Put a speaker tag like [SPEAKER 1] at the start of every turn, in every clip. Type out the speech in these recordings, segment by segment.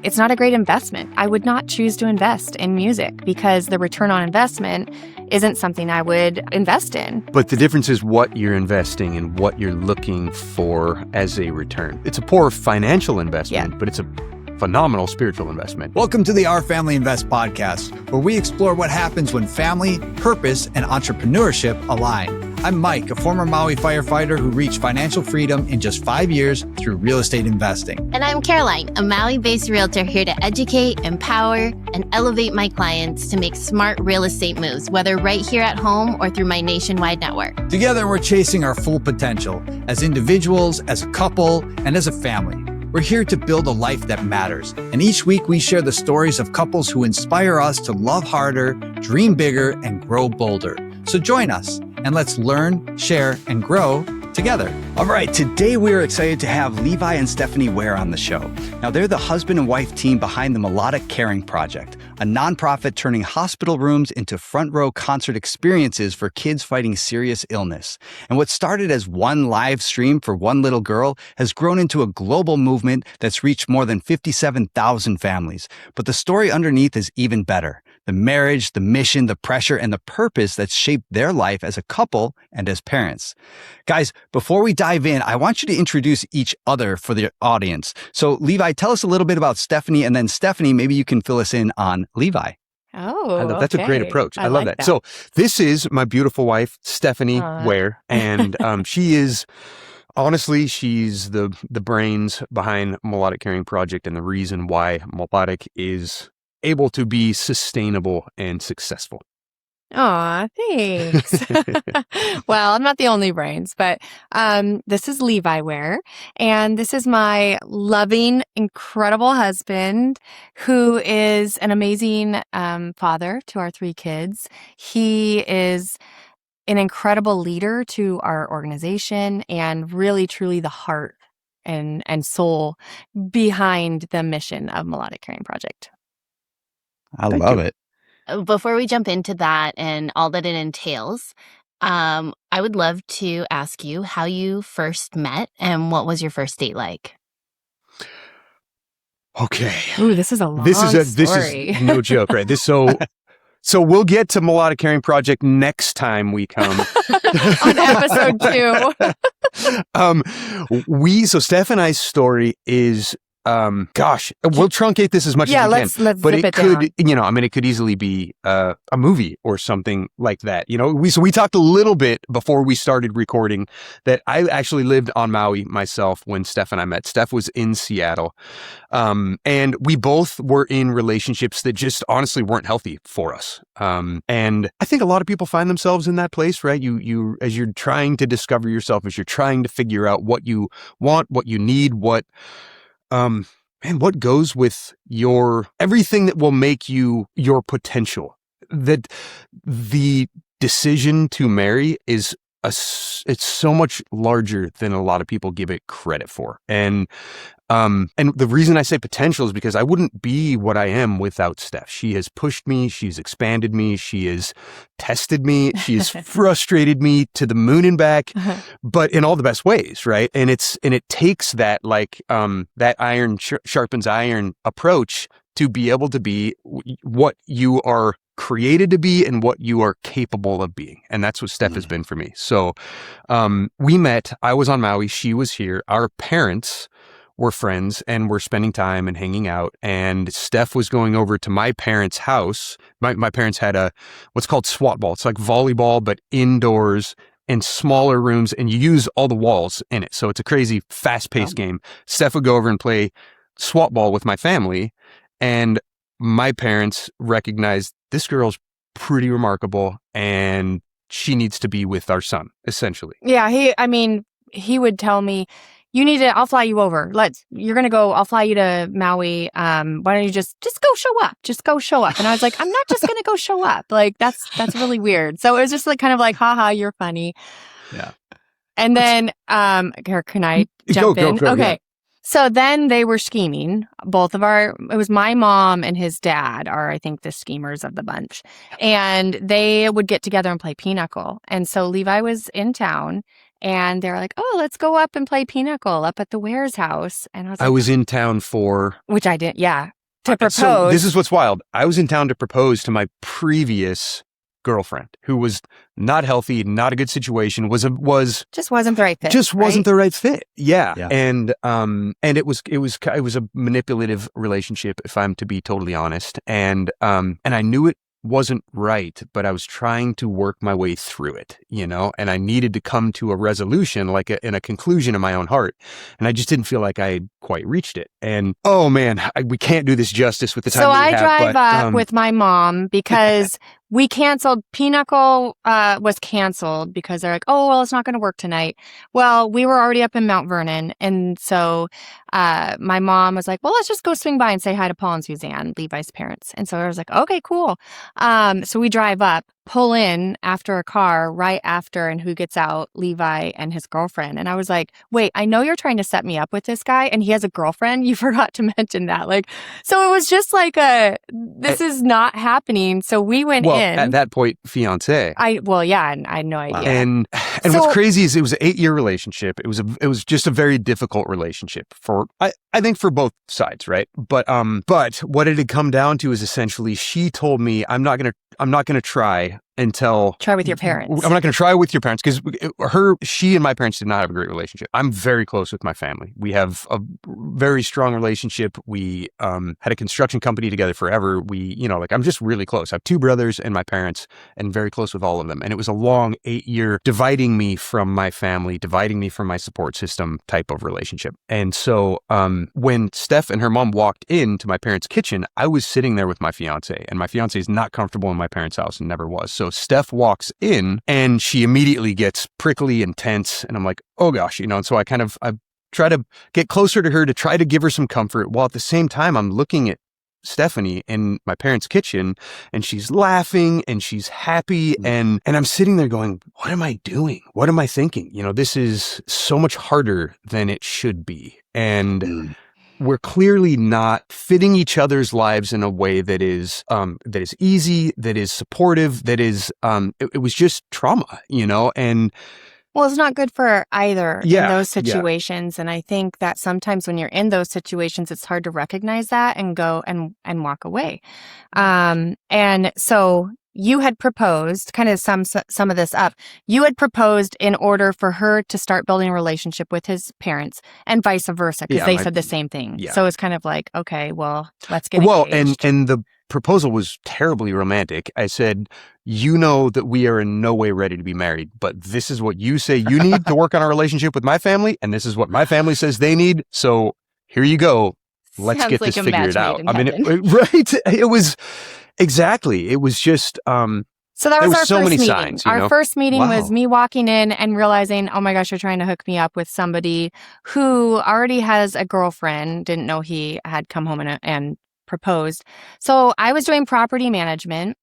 [SPEAKER 1] it's not a great investment. I would not choose to invest in music because the return on investment isn't something I would invest in.
[SPEAKER 2] But the difference is what you're investing and what you're looking for as a return. It's a poor financial investment, but it's a phenomenal spiritual investment.
[SPEAKER 3] Welcome to the Our Family Invest podcast, where we explore what happens when family, purpose, and entrepreneurship align. I'm Mike, a former Maui firefighter who reached financial freedom in just 5 years through real estate investing.
[SPEAKER 4] And I'm Caroline, a Maui-based realtor here to educate, empower, and elevate my clients to make smart real estate moves, whether right here at home or through my nationwide network.
[SPEAKER 3] Together, we're chasing our full potential as individuals, as a couple, and as a family. We're here to build a life that matters. And each week we share the stories of couples who inspire us to love harder, dream bigger, and grow bolder. So join us and let's learn, share, and grow together.
[SPEAKER 5] All right, today we are excited to have Levi and Stephanie Ware on the show. Now, they're the husband and wife team behind the Melodic Caring Project, a nonprofit turning hospital rooms into front row concert experiences for kids fighting serious illness. And what started as one live stream for one little girl has grown into a global movement that's reached more than 57,000 families. But the story underneath is even better. The marriage, the mission, the pressure, and the purpose that's shaped their life as a couple and as parents. Guys, before we dive in, I want you to introduce each other for the audience. So, Levi, tell us a little bit about Stephanie, and then Stephanie, maybe you can fill us in on Levi.
[SPEAKER 1] Oh,
[SPEAKER 2] that's a great approach. I love that. So this is my beautiful wife, Stephanie Ware, and she's the brains behind Melodic Caring Project and the reason why Melodic is able to be sustainable and successful.
[SPEAKER 1] Aw, thanks. Well, I'm not the only brains, but this is Levi Ware, and this is my loving, incredible husband who is an amazing father to our 3 kids. He is an incredible leader to our organization and really, truly the heart and soul behind the mission of Melodic Caring Project.
[SPEAKER 5] I love it.
[SPEAKER 4] Before we jump into that and all that it entails, I would love to ask you how you first met and what was your first date like?
[SPEAKER 2] Okay.
[SPEAKER 1] Ooh, this is a long
[SPEAKER 2] This is
[SPEAKER 1] story.
[SPEAKER 2] no joke, right? So we'll get to Melodic Caring Project next time we come.
[SPEAKER 1] On episode 2.
[SPEAKER 2] So Steph and I's story is, we'll truncate this as much as we can.
[SPEAKER 1] Let's
[SPEAKER 2] but
[SPEAKER 1] zip
[SPEAKER 2] it
[SPEAKER 1] it
[SPEAKER 2] could,
[SPEAKER 1] down.
[SPEAKER 2] it could easily be a movie or something like that. We talked a little bit before we started recording that I actually lived on Maui myself when Steph and I met. Steph was in Seattle, and we both were in relationships that just honestly weren't healthy for us. And I think a lot of people find themselves in that place, right? You as you're trying to discover yourself, as you're trying to figure out what you want, what you need, what goes with everything that will make you your potential. That the decision to marry is it's so much larger than a lot of people give it credit for. And the reason I say potential is because I wouldn't be what I am without Steph. She has pushed me. She's expanded me. She has tested me. She has frustrated me to the moon and back, but in all the best ways, right? And it takes that that iron sharpens iron approach to be able to be what you are created to be and what you are capable of being. And that's what Steph has been for me. So we met, I was on Maui, she was here. Our parents were friends and were spending time and hanging out. And Steph was going over to my parents' house. My parents had what's called SWAT ball. It's like volleyball, but indoors and smaller rooms, and you use all the walls in it. So it's a crazy fast-paced game. Steph would go over and play SWAT ball with my family. And my parents recognized this girl's pretty remarkable and she needs to be with our son, essentially.
[SPEAKER 1] Yeah, he would tell me, I'll fly you over. I'll fly you to Maui. Why don't you just go show up? Just go show up. And I was like, I'm not just going to go show up. Like, that's really weird. So it was just kind of like, haha, you're funny.
[SPEAKER 2] Yeah.
[SPEAKER 1] And then, can I jump in?
[SPEAKER 2] Go,
[SPEAKER 1] okay.
[SPEAKER 2] yeah.
[SPEAKER 1] So then they were scheming. It was my mom and his dad are, I think, the schemers of the bunch. And they would get together and play pinochle. And so Levi was in town and they're like, "Oh, let's go up and play pinochle up at the Ware's house." And I was
[SPEAKER 2] I
[SPEAKER 1] like,
[SPEAKER 2] was in town for
[SPEAKER 1] which I did, yeah, to propose.
[SPEAKER 2] So this is what's wild. I was in town to propose to my previous girlfriend, who was not healthy, not a good situation, was
[SPEAKER 1] just wasn't the right fit.
[SPEAKER 2] just wasn't
[SPEAKER 1] right?
[SPEAKER 2] the right fit. Yeah.
[SPEAKER 5] Yeah.
[SPEAKER 2] And it was a manipulative relationship, if I'm to be totally honest. And I knew it wasn't right, but I was trying to work my way through it, and I needed to come to a resolution, in a conclusion in my own heart. And I just didn't feel like I had quite reached it. And oh man, we can't do this justice with the time
[SPEAKER 1] So
[SPEAKER 2] that we
[SPEAKER 1] I
[SPEAKER 2] have,
[SPEAKER 1] drive
[SPEAKER 2] but,
[SPEAKER 1] up with my mom because we canceled. Pinochle was canceled because they're like, "Oh, well, it's not going to work tonight." Well, we were already up in Mount Vernon. And so my mom was like, "Well, let's just go swing by and say hi to Paul and Suzanne, Levi's parents." And so I was like, "Okay, cool." So we drive up, pull in after a car right after, and who gets out? Levi and his girlfriend. And I was like, "Wait, I know you're trying to set me up with this guy and he has a girlfriend. You forgot to mention that." So it was just like this is not happening. So we went in.
[SPEAKER 2] at that point, fiance.
[SPEAKER 1] I had no idea.
[SPEAKER 2] And
[SPEAKER 1] So-
[SPEAKER 2] what's crazy is it was an 8-year relationship. It was just a very difficult relationship for I think for both sides, right? But what it had come down to is essentially she told me I'm not gonna try until
[SPEAKER 1] Try with your parents.
[SPEAKER 2] I'm not going to try with your parents because she and my parents did not have a great relationship. I'm very close with my family. We have a very strong relationship. We had a construction company together forever. I'm just really close. I have 2 brothers and my parents, and very close with all of them. And it was a long 8-year dividing me from my family, dividing me from my support system type of relationship. And so when Steph and her mom walked into my parents' kitchen, I was sitting there with my fiance, and my fiance is not comfortable in my parents' house and never was. So Steph walks in and she immediately gets prickly and tense. And I'm like, oh gosh, and so I try to get closer to her to try to give her some comfort, while at the same time I'm looking at Stephanie in my parents' kitchen, and she's laughing and she's happy. And I'm sitting there going, what am I doing? What am I thinking? This is so much harder than it should be. And we're clearly not fitting each other's lives in a way that is easy, that is supportive, that is, it was just trauma, and
[SPEAKER 1] Well, it's not good for either in
[SPEAKER 2] Yeah,
[SPEAKER 1] those
[SPEAKER 2] yeah.
[SPEAKER 1] situations. And I think that sometimes when you're in those situations, it's hard to recognize that and go and walk away. And so you had proposed, kind of sum some of this up. You had proposed in order for her to start building a relationship with his parents, and vice versa, because
[SPEAKER 2] Yeah,
[SPEAKER 1] they said the same thing.
[SPEAKER 2] yeah.
[SPEAKER 1] So it's kind of like, okay, well, let's get
[SPEAKER 2] Well,
[SPEAKER 1] engaged.
[SPEAKER 2] and the proposal was terribly romantic. I said, that we are in no way ready to be married, but this is what you say you need to work on our relationship with my family, and this is what my family says they need. So here you go. Let's
[SPEAKER 1] Sounds
[SPEAKER 2] get
[SPEAKER 1] like
[SPEAKER 2] this
[SPEAKER 1] a
[SPEAKER 2] figured
[SPEAKER 1] match
[SPEAKER 2] out.
[SPEAKER 1] made in heaven.
[SPEAKER 2] Right? It was exactly. It was just
[SPEAKER 1] So that
[SPEAKER 2] There
[SPEAKER 1] was
[SPEAKER 2] was
[SPEAKER 1] our
[SPEAKER 2] so
[SPEAKER 1] first
[SPEAKER 2] many
[SPEAKER 1] meeting.
[SPEAKER 2] signs,
[SPEAKER 1] Our first meeting was
[SPEAKER 5] Wow.
[SPEAKER 1] me walking in and realizing, oh my gosh, you're trying to hook me up with somebody who already has a girlfriend. Didn't know he had come home and proposed. So I was doing property management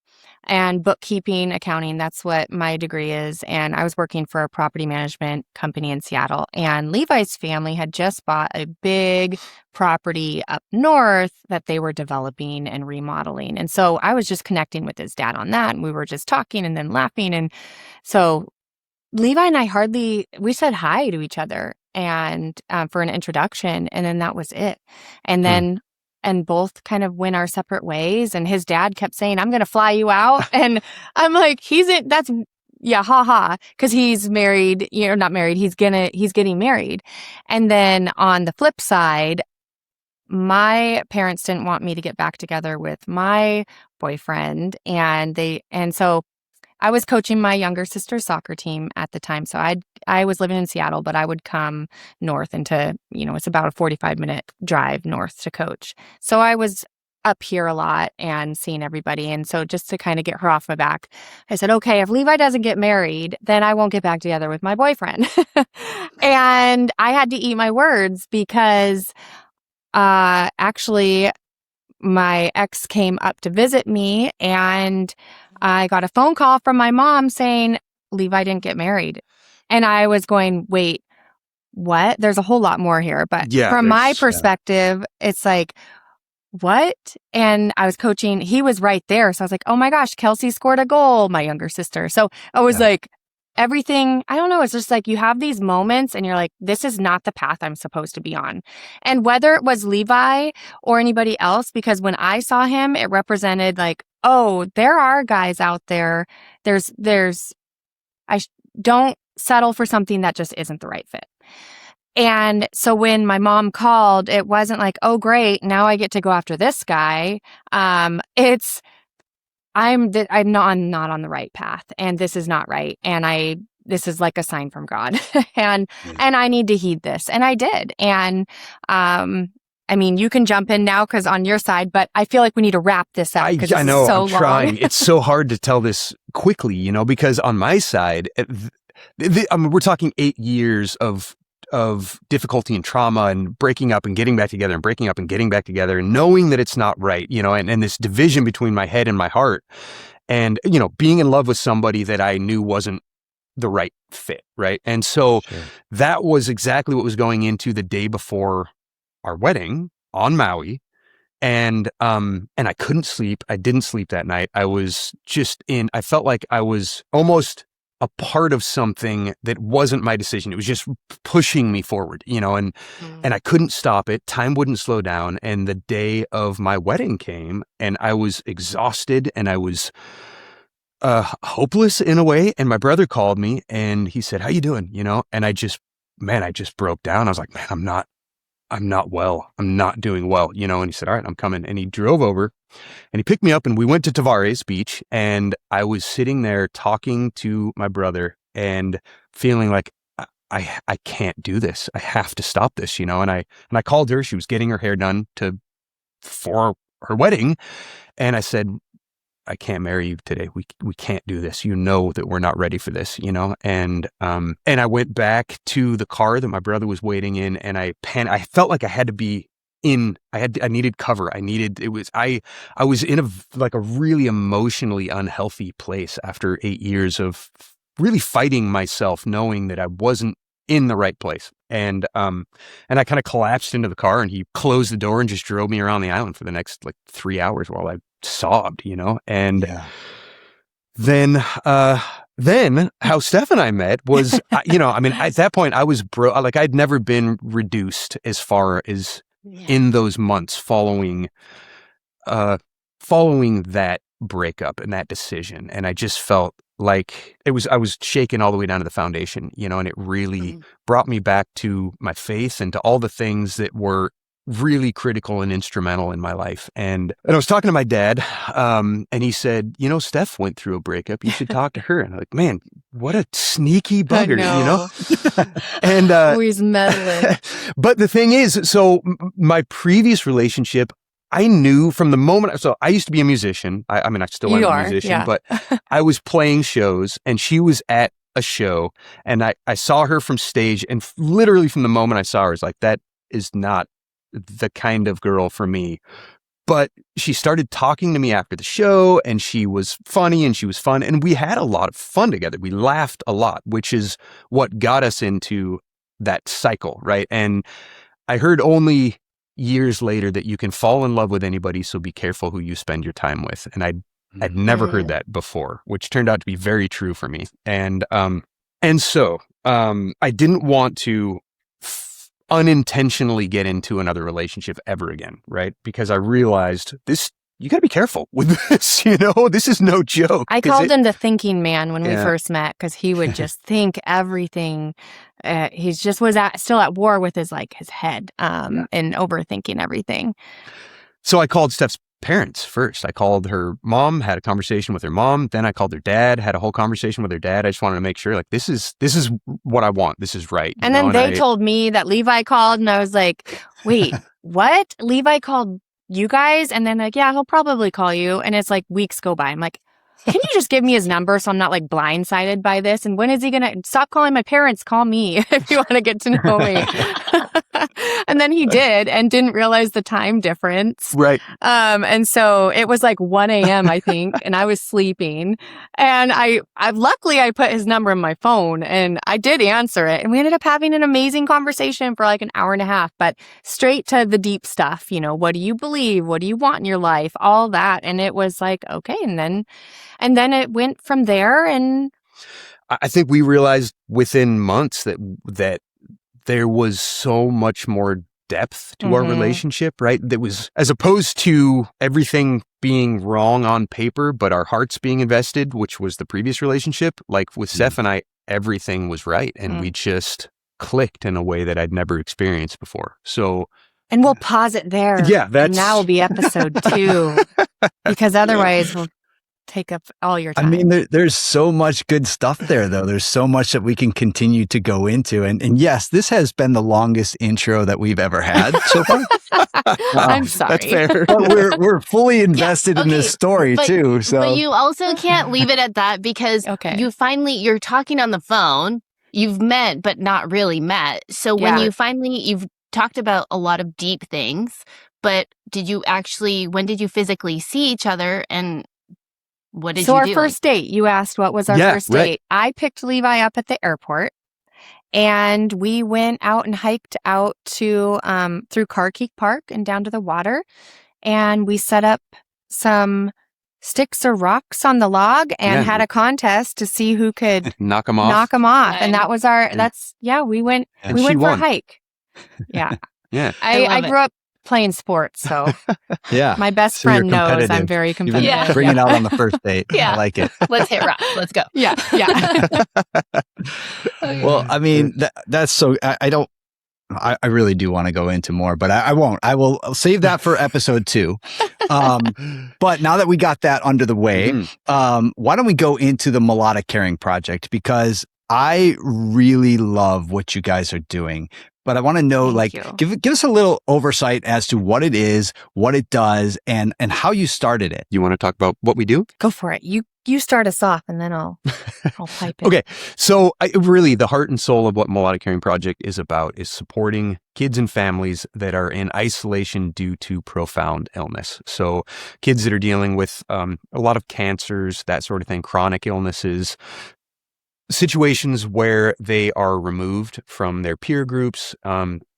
[SPEAKER 1] and bookkeeping, accounting. That's what my degree is. And I was working for a property management company in Seattle. And Levi's family had just bought a big property up north that they were developing and remodeling. And so I was just connecting with his dad on that. And we were just talking and then laughing. And so Levi and I we said hi to each other and for an introduction. And then that was it. And then and both kind of went our separate ways. And his dad kept saying, I'm going to fly you out. And I'm like, haha. Cause he's married, not married. He's getting married. And then on the flip side, my parents didn't want me to get back together with my boyfriend. And so I was coaching my younger sister's soccer team at the time. So I was living in Seattle, but I would come north into, it's about a 45-minute drive north to coach. So I was up here a lot and seeing everybody. And so just to kind of get her off my back, I said, okay, if Levi doesn't get married, then I won't get back together with my boyfriend. And I had to eat my words because actually my ex came up to visit me and I got a phone call from my mom saying Levi didn't get married. And I was going, wait, what? There's a whole lot more here. But from my perspective, it's like, what? And I was coaching. He was right there. So I was like, oh my gosh, Kelsey scored a goal, my younger sister. So I was like, everything, I don't know, it's just like you have these moments and you're like, this is not the path I'm supposed to be on. And whether it was Levi or anybody else, because when I saw him, it represented like, oh, there are guys out there. Don't settle for something that just isn't the right fit. And so when my mom called, it wasn't like, oh, great, now I get to go after this guy. It's I'm not on the right path, and this is not right, and this is like a sign from God, and I need to heed this, and I did, and I mean, you can jump in now because on your side, but I feel like we need to wrap this up because
[SPEAKER 2] I know,
[SPEAKER 1] so
[SPEAKER 2] I'm
[SPEAKER 1] long.
[SPEAKER 2] trying. It's so hard to tell this quickly, because on my side, we're talking 8 years of difficulty and trauma and breaking up and getting back together and breaking up and getting back together and knowing that it's not right, and this division between my head and my heart and, being in love with somebody that I knew wasn't the right fit. Right. And so that was exactly what was going into the day before our wedding on Maui. And I couldn't sleep. I didn't sleep that night. I was I felt like I was almost a part of something that wasn't my decision. It was just pushing me forward, and I couldn't stop it. Time wouldn't slow down. And the day of my wedding came and I was exhausted and I was hopeless in a way. And my brother called me and he said, "How you doing?" And I just broke down. I was like, "Man, I'm not well. I'm not doing well," and he said, "All right, I'm coming." And he drove over and he picked me up and we went to Tavares Beach, and I was sitting there talking to my brother and feeling like I can't do this. I have to stop this, and I called her. She was getting her hair done for her wedding. And I said, "I can't marry you today. We can't do this. That we're not ready for this, And I went back to the car that my brother was waiting in, and I felt like I had to be I needed cover. I was in a really emotionally unhealthy place after 8 years of really fighting myself, knowing that I wasn't in the right place. And I kind of collapsed into the car, and he closed the door and just drove me around the island for the next 3 hours while I sobbed, and then how Steph and I met was, at that point I was I'd never been reduced as far as in those months following that breakup and that decision. And I just felt like I was shaken all the way down to the foundation, and it really brought me back to my faith and to all the things that were really critical and instrumental in my life. And I was talking to my dad, and he said, "Steph went through a breakup. You should talk to her." And I'm like, "Man, what a sneaky bugger," And
[SPEAKER 1] always meddling.
[SPEAKER 2] But the thing is, so my previous relationship, I knew from the moment. So I used to be a musician. I still am a musician, but I was playing shows, and she was at a show, and I saw her from stage, and literally from the moment I saw her, I was like, that is not the kind of girl for me. But she started talking to me after the show, and she was funny and she was fun, and we had a lot of fun together. We laughed a lot, which is what got us into that cycle, right? And I heard only years later that you can fall in love with anybody, so be careful who you spend your time with. And I'd never heard that before, which turned out to be very true for me. And so I didn't want to unintentionally get into another relationship ever again, right? Because I realized you got to be careful with this, this is no joke.
[SPEAKER 1] I called him the thinking man when we first met, because he would just think everything. He just was still at war with his head and overthinking everything.
[SPEAKER 2] So I called Steph's parents first. I called her mom, had a conversation with her mom. Then I called her dad, had a whole conversation with her dad. I just wanted to make sure this is what I want. This is right.
[SPEAKER 1] And then they told me that Levi called, and I was like, wait, what? Levi called you guys? And then yeah, he'll probably call you. And it's weeks go by. I'm like, can you just give me his number so I'm not blindsided by this? And when is he going to stop calling my parents? Call me if you want to get to know me. And then he did, and didn't realize the time difference.
[SPEAKER 2] Right.
[SPEAKER 1] And so it was 1 a.m., I think, and I was sleeping. And I luckily I put his number in my phone, and I did answer it. And we ended up having an amazing conversation for an hour and a half, but straight to the deep stuff. What do you believe? What do you want in your life? All that. And it was okay. And then it went from there. And
[SPEAKER 2] I think we realized within months that there was so much more depth to our relationship, right? That was, as opposed to everything being wrong on paper, but our hearts being invested, which was the previous relationship. Like with Steph and I, everything was right. And we just clicked in a way that I'd never experienced before. So,
[SPEAKER 1] and we'll pause it there.
[SPEAKER 2] Yeah,
[SPEAKER 1] and that will be episode 2, because otherwise we'll take up all your time.
[SPEAKER 5] I mean, there's so much good stuff there, though. There's so much that we can continue to go into. And yes, this has been the longest intro that we've ever had so far.
[SPEAKER 1] I'm sorry.
[SPEAKER 2] That's fair.
[SPEAKER 5] But we're fully invested in this story, too. So,
[SPEAKER 4] But you also can't leave it at that, because
[SPEAKER 1] Okay.
[SPEAKER 4] you're talking on the phone. You've met, but not really met. So when you've talked about a lot of deep things, but when did you physically see each other, and what did you do?
[SPEAKER 1] So our first date, you asked what was our first date. I picked Levi up at the airport, and we went out and hiked out to through Carkeek Park and down to the water, and we set up some sticks or rocks on the log and had a contest to see who could
[SPEAKER 2] knock them off.
[SPEAKER 1] And that was we went
[SPEAKER 2] And
[SPEAKER 1] we
[SPEAKER 2] she
[SPEAKER 1] went for a
[SPEAKER 2] won.
[SPEAKER 1] hike. Yeah.
[SPEAKER 2] Yeah.
[SPEAKER 1] I grew up playing sports, so
[SPEAKER 5] yeah.
[SPEAKER 1] my best
[SPEAKER 5] So you're
[SPEAKER 1] friend knows I'm
[SPEAKER 5] competitive.
[SPEAKER 1] very
[SPEAKER 5] Even
[SPEAKER 1] competitive.
[SPEAKER 5] bring it out on the first date.
[SPEAKER 4] Yeah.
[SPEAKER 5] I like it.
[SPEAKER 4] Let's hit rock. Let's go.
[SPEAKER 1] Yeah.
[SPEAKER 5] Well, I mean, that's so, I really do want to go into more, but I won't. I will save that for episode 2. But now that we got that under the way, why don't we go into the Melodic Caring Project? Because I really love what you guys are doing. But I want to know, give us a little oversight as to what it is, what it does, and how you started it.
[SPEAKER 2] You want to talk about what we do?
[SPEAKER 1] Go for it. You start us off, and then I'll pipe in.
[SPEAKER 2] Okay. So really, the heart and soul of what Melodic Caring Project is about is supporting kids and families that are in isolation due to profound illness. So kids that are dealing with a lot of cancers, that sort of thing, chronic illnesses, situations where they are removed from their peer groups,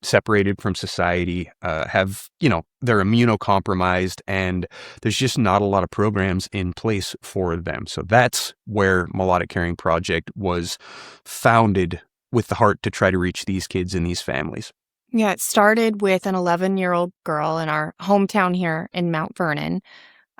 [SPEAKER 2] separated from society, they're immunocompromised, and there's just not a lot of programs in place for them. So that's where Melodic Caring Project was founded, with the heart to try to reach these kids and these families.
[SPEAKER 1] Yeah, it started with an 11-year-old girl in our hometown here in Mount Vernon.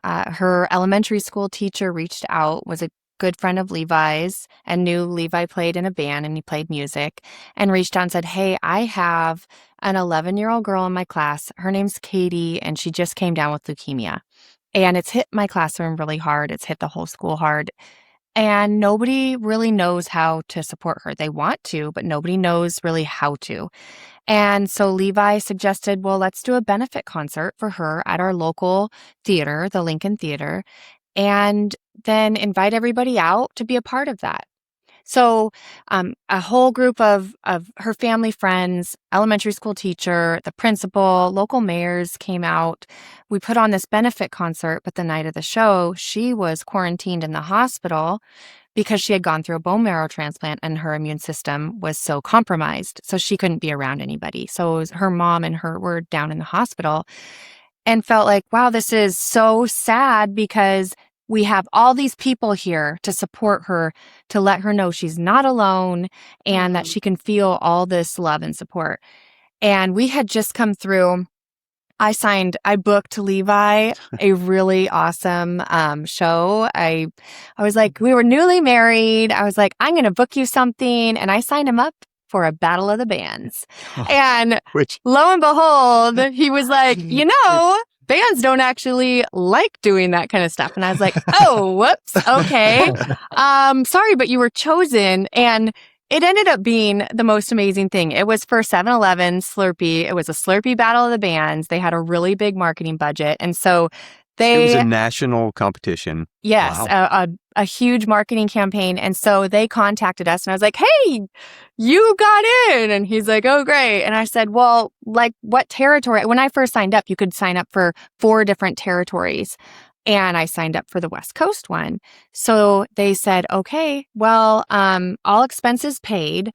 [SPEAKER 1] Her elementary school teacher reached out, was a good friend of Levi's, and knew Levi played in a band and he played music, and reached out and said, "Hey, I have an 11-year-old girl in my class. Her name's Katie, and she just came down with leukemia. And it's hit my classroom really hard. It's hit the whole school hard. And nobody really knows how to support her. They want to, but nobody knows really how to." And so Levi suggested, well, let's do a benefit concert for her at our local theater, the Lincoln Theater, and then invite everybody out to be a part of that. So a whole group of her family friends, elementary school teacher, the principal, local mayors came out. We put on this benefit concert, but the night of the show, she was quarantined in the hospital because she had gone through a bone marrow transplant and her immune system was so compromised. So she couldn't be around anybody. So it was her mom and her were down in the hospital, and felt like, wow, this is so sad, because we have all these people here to support her, to let her know she's not alone and that she can feel all this love and support. And we had just come through. I booked Levi a really awesome show. I was like, we were newly married. I was like, I'm going to book you something. And I signed him up for a battle of the bands. And lo and behold, he was like, bands don't actually like doing that kind of stuff. And I was like, oh, whoops. Okay. Sorry, but you were chosen. And it ended up being the most amazing thing. It was for 7-Eleven Slurpee. It was a Slurpee battle of the bands. They had a really big marketing budget. And so it
[SPEAKER 2] was a national competition.
[SPEAKER 1] Yes,
[SPEAKER 2] wow.
[SPEAKER 1] a huge marketing campaign. And so they contacted us, and I was like, hey, you got in. And he's like, oh, great. And I said, well, like, what territory? When I first signed up, you could sign up for 4 different territories. And I signed up for the West Coast one. So they said, okay, well, all expenses paid.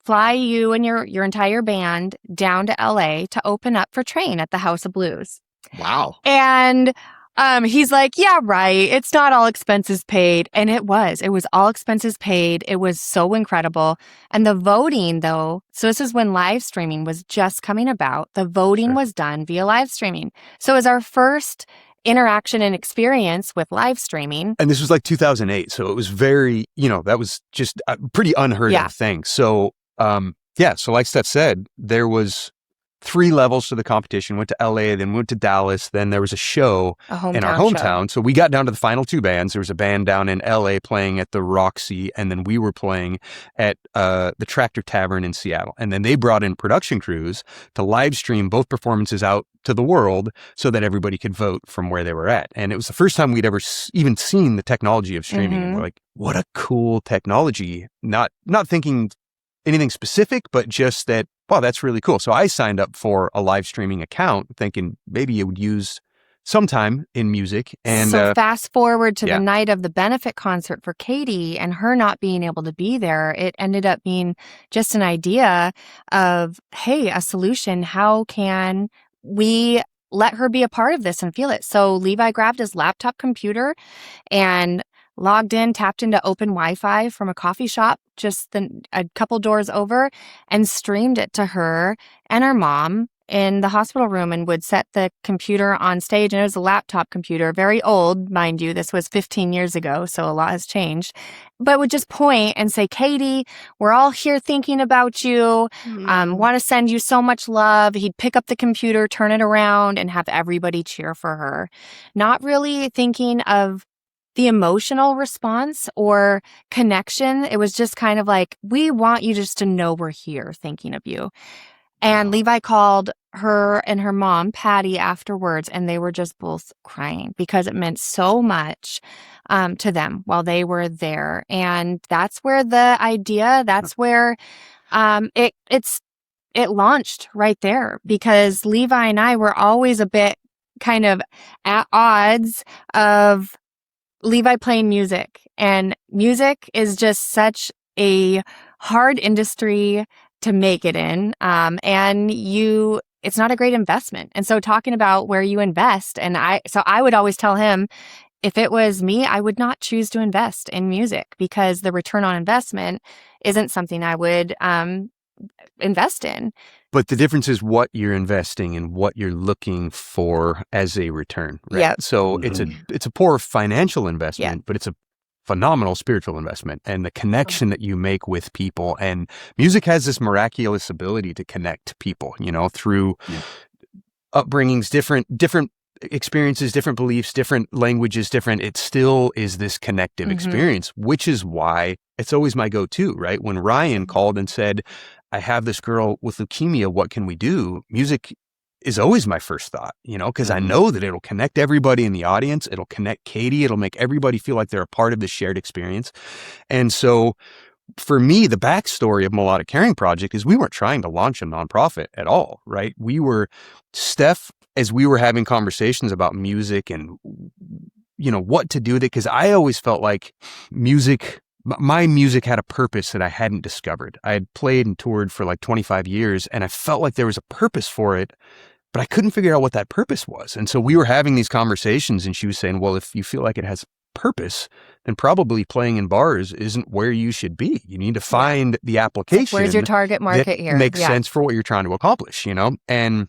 [SPEAKER 1] Fly you and your entire band down to LA to open up for Train at the House of Blues.
[SPEAKER 5] Wow.
[SPEAKER 1] And He's like, yeah, right. It's not all expenses paid. And it was. It was all expenses paid. It was so incredible. And the voting, though, so this is when live streaming was just coming about. The voting was done via live streaming. So it was our first interaction and experience with live streaming.
[SPEAKER 2] And this was like 2008. So it was very, that was just a pretty unheard of thing. So, so like Steph said, there was 3 levels to the competition. Went to LA, then went to Dallas. Then there was a show in our hometown. So we got down to the final 2 bands. There was a band down in LA playing at the Roxy, and then we were playing at the Tractor Tavern in Seattle. And then they brought in production crews to live stream both performances out to the world so that everybody could vote from where they were at. And it was the first time we'd ever even seen the technology of streaming. And we're like, what a cool technology. Not thinking anything specific, but just that, wow, that's really cool. So I signed up for a live streaming account thinking maybe it would use sometime in music. And
[SPEAKER 1] so fast forward to the night of the benefit concert for Katie and her not being able to be there, it ended up being just an idea of, hey, a solution. How can we let her be a part of this and feel it? So Levi grabbed his laptop computer and logged in, tapped into open Wi-Fi from a coffee shop just a couple doors over, and streamed it to her and her mom in the hospital room, and would set the computer on stage. And it was a laptop computer, very old, mind you. This was 15 years ago, so a lot has changed. But would just point and say, Katie, we're all here thinking about you. Want to send you so much love. He'd pick up the computer, turn it around, and have everybody cheer for her. Not really thinking of the emotional response or connection. It was just kind of like, we want you just to know we're here thinking of you. And Levi called her and her mom, Patty, afterwards, and they were just both crying because it meant so much to them while they were there. And that's where the idea, that's where it launched right there, because Levi and I were always a bit kind of at odds of Levi playing music. And music is just such a hard industry to make it in. And it's not a great investment. And so talking about where you invest, I would always tell him, if it was me, I would not choose to invest in music, because the return on investment isn't something I would invest in.
[SPEAKER 2] But the difference is what you're investing and what you're looking for as a return, right?
[SPEAKER 1] Yep.
[SPEAKER 2] So it's a poor financial investment, but it's a phenomenal spiritual investment, and the connection that you make with people. And music has this miraculous ability to connect people, through upbringings, different experiences, different beliefs, different languages, it still is this connective experience, which is why it's always my go-to, right? When Ryan called and said, I have this girl with leukemia, what can we do? Music is always my first thought, because I know that it'll connect everybody in the audience. It'll connect Katie. It'll make everybody feel like they're a part of this shared experience. And so for me, the backstory of Melodic Caring Project is we weren't trying to launch a nonprofit at all, right? Steph, as we were having conversations about music and, what to do with it, because I always felt like my music had a purpose that I hadn't discovered. I had played and toured for like 25 years, and I felt like there was a purpose for it, but I couldn't figure out what that purpose was. And so we were having these conversations, and she was saying, well, if you feel like it has purpose, then probably playing in bars isn't where you should be. You need to find the application.
[SPEAKER 1] Where's your target market here?
[SPEAKER 2] Makes sense for what you're trying to accomplish, And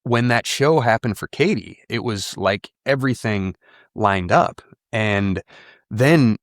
[SPEAKER 2] when that show happened for Katie, it was like everything lined up. And then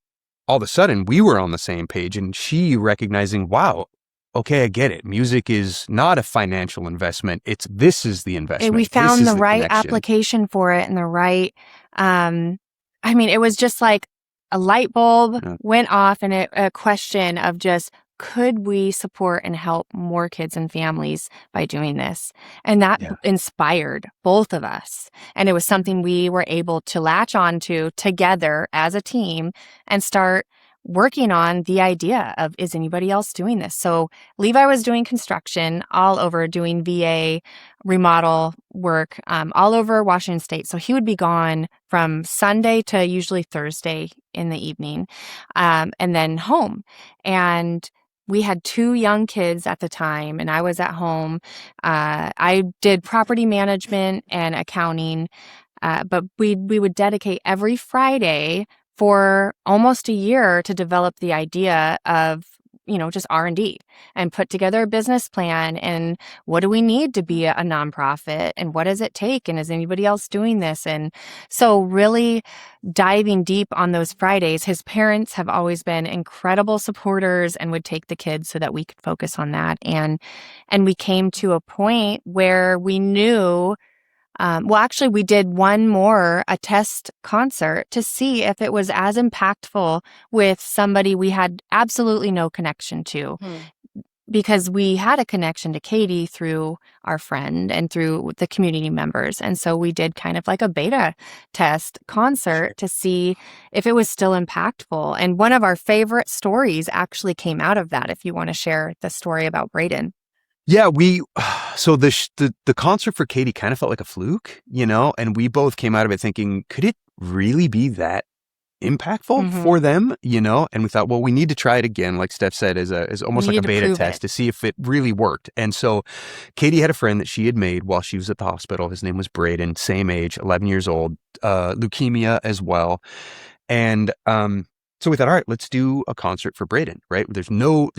[SPEAKER 2] all of a sudden we were on the same page, and she recognizing, wow, okay, I get it. Music is not a financial investment. This is the investment.
[SPEAKER 1] And we found the right application for it, and the right, it was just like a light bulb went off, and a question of just, could we support and help more kids and families by doing this? And that inspired both of us. And it was something we were able to latch onto together as a team and start working on the idea of, is anybody else doing this? So Levi was doing construction all over, doing VA remodel work all over Washington State. So he would be gone from Sunday to usually Thursday in the evening, and then home. And we had 2 young kids at the time, and I was at home. I did property management and accounting. But we would dedicate every Friday for almost a year to develop the idea of, just R&D and put together a business plan. And what do we need to be a nonprofit? And what does it take? And is anybody else doing this? And so really diving deep on those Fridays, his parents have always been incredible supporters and would take the kids so that we could focus on that. And we came to a point where we knew, actually, we did a test concert to see if it was as impactful with somebody we had absolutely no connection to. Because we had a connection to Katie through our friend and through the community members. And so we did kind of like a beta test concert to see if it was still impactful. And one of our favorite stories actually came out of that, if you want to share the story about Braden.
[SPEAKER 2] Yeah, so the concert for Katie kind of felt like a fluke, and we both came out of it thinking, could it really be that impactful for them, And we thought, well, we need to try it again, like Steph said, as almost like a beta test to see if it really worked. And so Katie had a friend that she had made while she was at the hospital. His name was Braden, same age, 11 years old, leukemia as well. And so we thought, all right, let's do a concert for Braden, right? There's no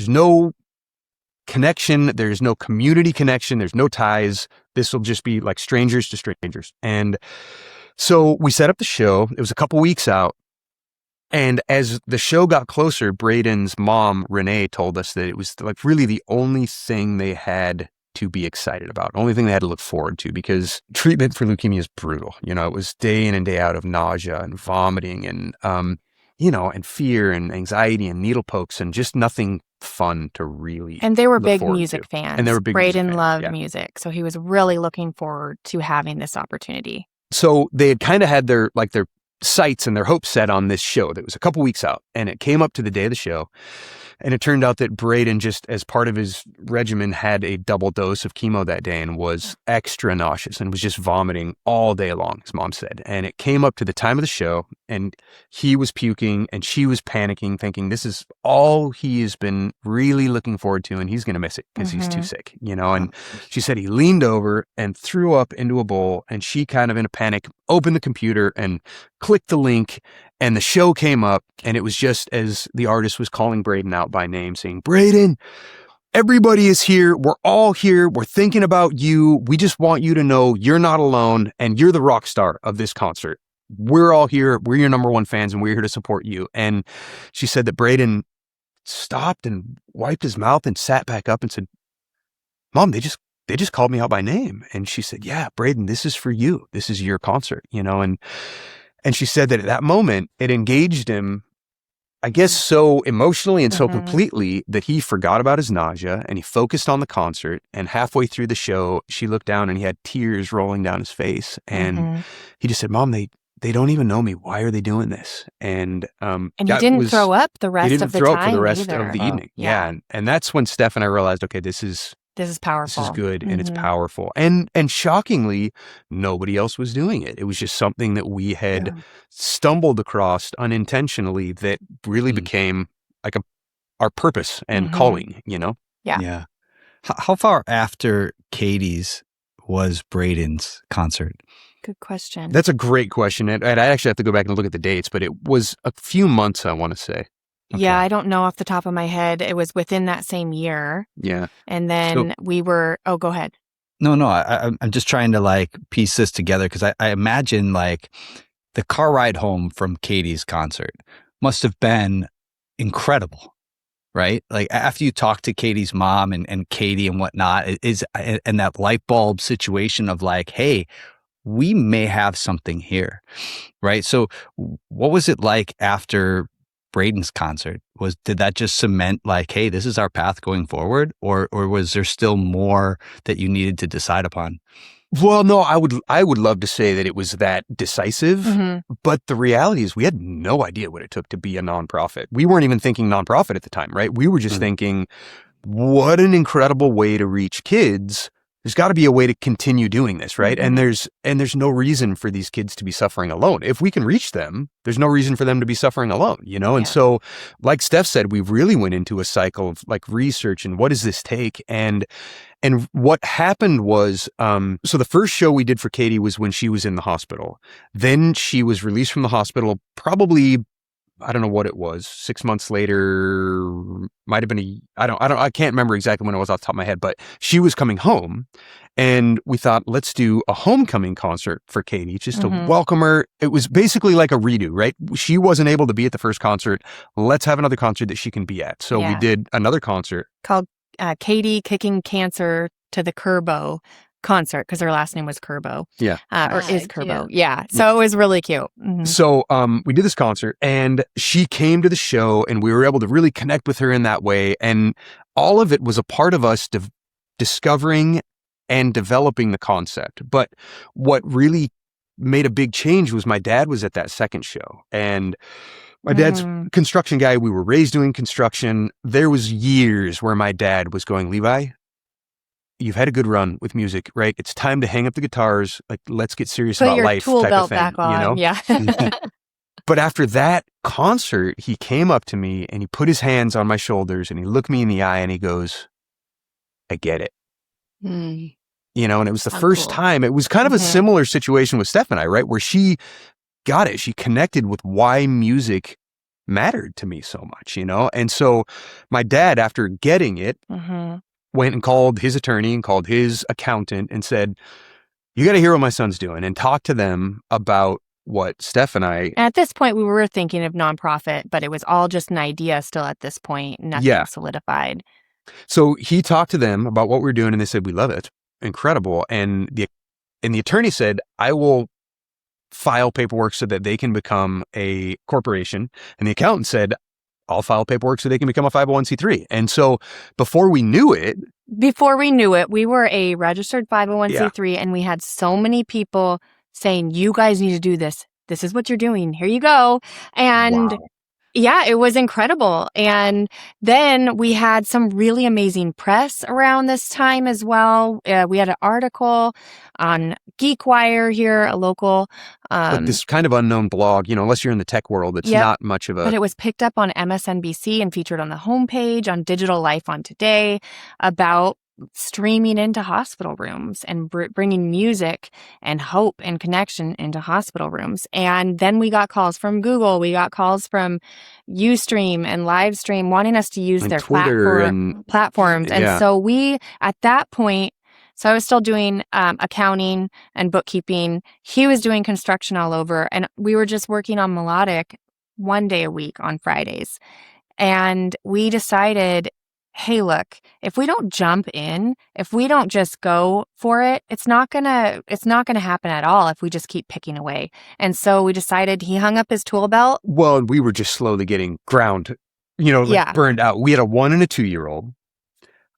[SPEAKER 2] connection, there's no community connection, there's no ties. This will just be like strangers to strangers. And so we set up the show. It was a couple weeks out. And as the show got closer, Braden's mom, Renee, told us that it was like really the only thing they had to be excited about, only thing they had to look forward to, because treatment for leukemia is brutal. It was day in and day out of nausea and vomiting and, and fear and anxiety and needle pokes and just nothing fun to really.
[SPEAKER 1] And they were big music fans.
[SPEAKER 2] And they were big
[SPEAKER 1] Braden
[SPEAKER 2] music fans,
[SPEAKER 1] loved music. So he was really looking forward to having this opportunity.
[SPEAKER 2] So they had kind of had their sights and their hopes set on this show that was a couple weeks out, and it came up to the day of the show. And it turned out that Braden, just as part of his regimen, had a double dose of chemo that day and was extra nauseous and was just vomiting all day long, his mom said. And it came up to the time of the show, and he was puking and she was panicking, thinking this is all he has been really looking forward to, and he's going to miss it because he's too sick, And she said he leaned over and threw up into a bowl, and she kind of in a panic opened the computer and clicked the link, and the show came up, and it was just as the artist was calling Braden out by name, saying, Braden, everybody is here. We're all here. We're thinking about you. We just want you to know you're not alone, and you're the rock star of this concert. We're all here. We're your number one fans, and we're here to support you. And she said that Braden stopped and wiped his mouth and sat back up and said, Mom, they just called me out by name. And she said, yeah, Braden, this is for you. This is your concert, And she said that at that moment, it engaged him, I guess, so emotionally and so completely that he forgot about his nausea and he focused on the concert. And halfway through the show, she looked down and he had tears rolling down his face. And he just said, Mom, they don't even know me. Why are they doing this? And
[SPEAKER 1] he didn't throw up the rest of the time.
[SPEAKER 2] He didn't throw up for the rest of the evening. Yeah. And that's when Steph and I realized, okay, this is
[SPEAKER 1] powerful.
[SPEAKER 2] This is good and it's powerful. And shockingly, nobody else was doing it. It was just something that we had stumbled across unintentionally that really became like our purpose and calling,
[SPEAKER 1] Yeah.
[SPEAKER 5] Yeah. How far after Katie's was Braden's concert?
[SPEAKER 1] Good question.
[SPEAKER 2] That's a great question. And I actually have to go back and look at the dates, but it was a few months, I want to say.
[SPEAKER 1] Okay. Yeah, I don't know off the top of my head. It was within that same year.
[SPEAKER 2] Yeah.
[SPEAKER 1] And then we were, go ahead.
[SPEAKER 5] No, I'm just trying to piece this together because I imagine the car ride home from Katie's concert must have been incredible, right? Like after you talk to Katie's mom and Katie and whatnot, and that light bulb situation of hey, we may have something here, right? So what was it like after Braden's concert? Did that just cement hey, this is our path going forward, or was there still more that you needed to decide upon?
[SPEAKER 2] Well, no, I would love to say that it was that decisive, but the reality is we had no idea what it took to be a nonprofit. We weren't even thinking nonprofit at the time, right? We were just thinking, what an incredible way to reach kids there's got to be a way to continue doing this, right?
[SPEAKER 1] Mm-hmm.
[SPEAKER 2] And there's no reason for these kids to be suffering alone. If we can reach them, there's no reason for them to be suffering alone, you know? And so, like Steph said, we really went into a cycle of like research and what does this take? And what happened was, so the first show we did for Katie was when she was in the hospital. Then she was released from the hospital, probably, I don't know what it was, 6 months later, might have been I can't remember exactly when it was off the top of my head, but she was coming home and we thought, let's do a homecoming concert for Katie just to welcome her. It was basically like a redo, right? She wasn't able to be at the first concert. Let's have another concert that she can be at. So we did another concert
[SPEAKER 1] called Katie Kicking Cancer to the Kerbo concert, because her last name was Kerbo.
[SPEAKER 2] Yeah.
[SPEAKER 1] Or is Kerbo. Yeah. So it was really cute. Mm-hmm.
[SPEAKER 2] So we did this concert and she came to the show and we were able to really connect with her in that way. And all of it was a part of us discovering and developing the concept. But what really made a big change was my dad was at that second show. And my dad's construction guy. We were raised doing construction. There was years where my dad was going, Levi, you've had a good run with music, right? It's time to hang up the guitars. Like, let's get serious about life type of thing,
[SPEAKER 1] back on.
[SPEAKER 2] You know?
[SPEAKER 1] Yeah.
[SPEAKER 2] But after that concert, he came up to me and he put his hands on my shoulders and he looked me in the eye and he goes, I get it. You know, and it was the first time. It was kind of a similar situation with Steph and I, right? Where she got it. She connected with why music mattered to me so much, you know? And so my dad, after getting it, went and called his attorney and called his accountant and said, you got to hear what my son's doing and talk to them about what Steph and I...
[SPEAKER 1] At this point, we were thinking of nonprofit, but it was all just an idea still at this point, nothing solidified.
[SPEAKER 2] So he talked to them about what we were doing and they said, we love it. Incredible. And the attorney said, I will file paperwork so that they can become a corporation. And the accountant said, I'll file paperwork so they can become a 501c3. And so before we knew it, we were a registered 501c3 and we had so many people saying, you guys need to do this. This is what you're doing. Here you go. And yeah, it was incredible. And then we had some really amazing press around this time as well. We had an article on GeekWire here, a local... but this kind of unknown blog, you know, unless you're in the tech world, it's not much of a...
[SPEAKER 1] But it was picked up on MSNBC and featured on the homepage on Digital Life on Today about streaming into hospital rooms and bringing music and hope and connection into hospital rooms. And then we got calls from Google. We got calls from Ustream and Livestream wanting us to use their
[SPEAKER 2] Twitter
[SPEAKER 1] platforms. And so we, at that point, so I was still doing accounting and bookkeeping. He was doing construction all over. And we were just working on Melodic one day a week on Fridays. And we decided, hey, look, if we don't jump in, if we don't just go for it, it's not gonna happen at all if we just keep picking away. And so we decided, he hung up his tool belt.
[SPEAKER 2] Well, we were just slowly getting ground, you know, like burned out. We had a 1 and a 2-year-old.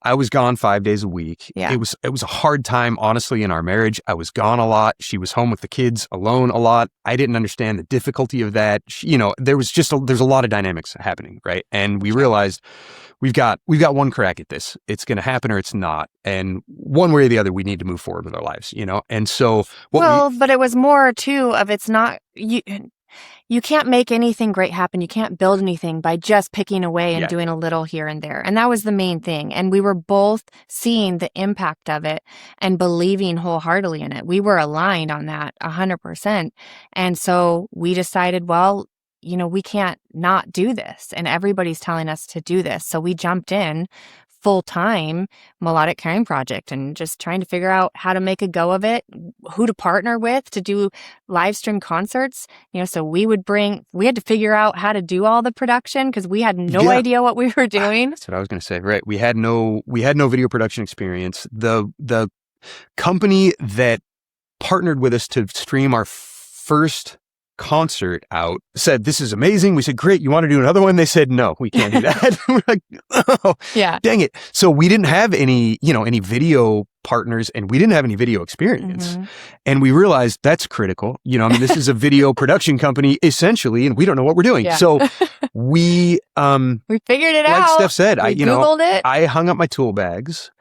[SPEAKER 2] I was gone 5 days a week.
[SPEAKER 1] Yeah.
[SPEAKER 2] It was a hard time, honestly, in our marriage. I was gone a lot. She was home with the kids alone a lot. I didn't understand the difficulty of that. You know, there's a lot of dynamics happening, right? And we realized we've got one crack at this. It's going to happen or it's not. And one way or the other, we need to move forward with our lives, you know? And so...
[SPEAKER 1] but it was more, too, of it's not... You can't make anything great happen. You can't build anything by just picking away and doing a little here and there. And that was the main thing. And we were both seeing the impact of it and believing wholeheartedly in it. We were aligned on that 100%. And so we decided, well, you know, we can't not do this. And everybody's telling us to do this. So we jumped in full-time Melodic Caring Project and just trying to figure out how to make a go of it, who to partner with to do live stream concerts. You know, so we had to figure out how to do all the production because we had no idea what we were doing.
[SPEAKER 2] That's what I was going to say. Right. We had no video production experience. The company that partnered with us to stream our first concert out said, this is amazing. We said, great, you want to do another one? They said, no, we can't do that. We're like, oh, dang it. So we didn't have any video partners and we didn't have any video experience. And we realized that's critical. You know, I mean, this is a video production company essentially, and we don't know what we're doing. So we
[SPEAKER 1] figured it out.
[SPEAKER 2] Like Steph said,
[SPEAKER 1] Googled it.
[SPEAKER 2] I hung up my tool bags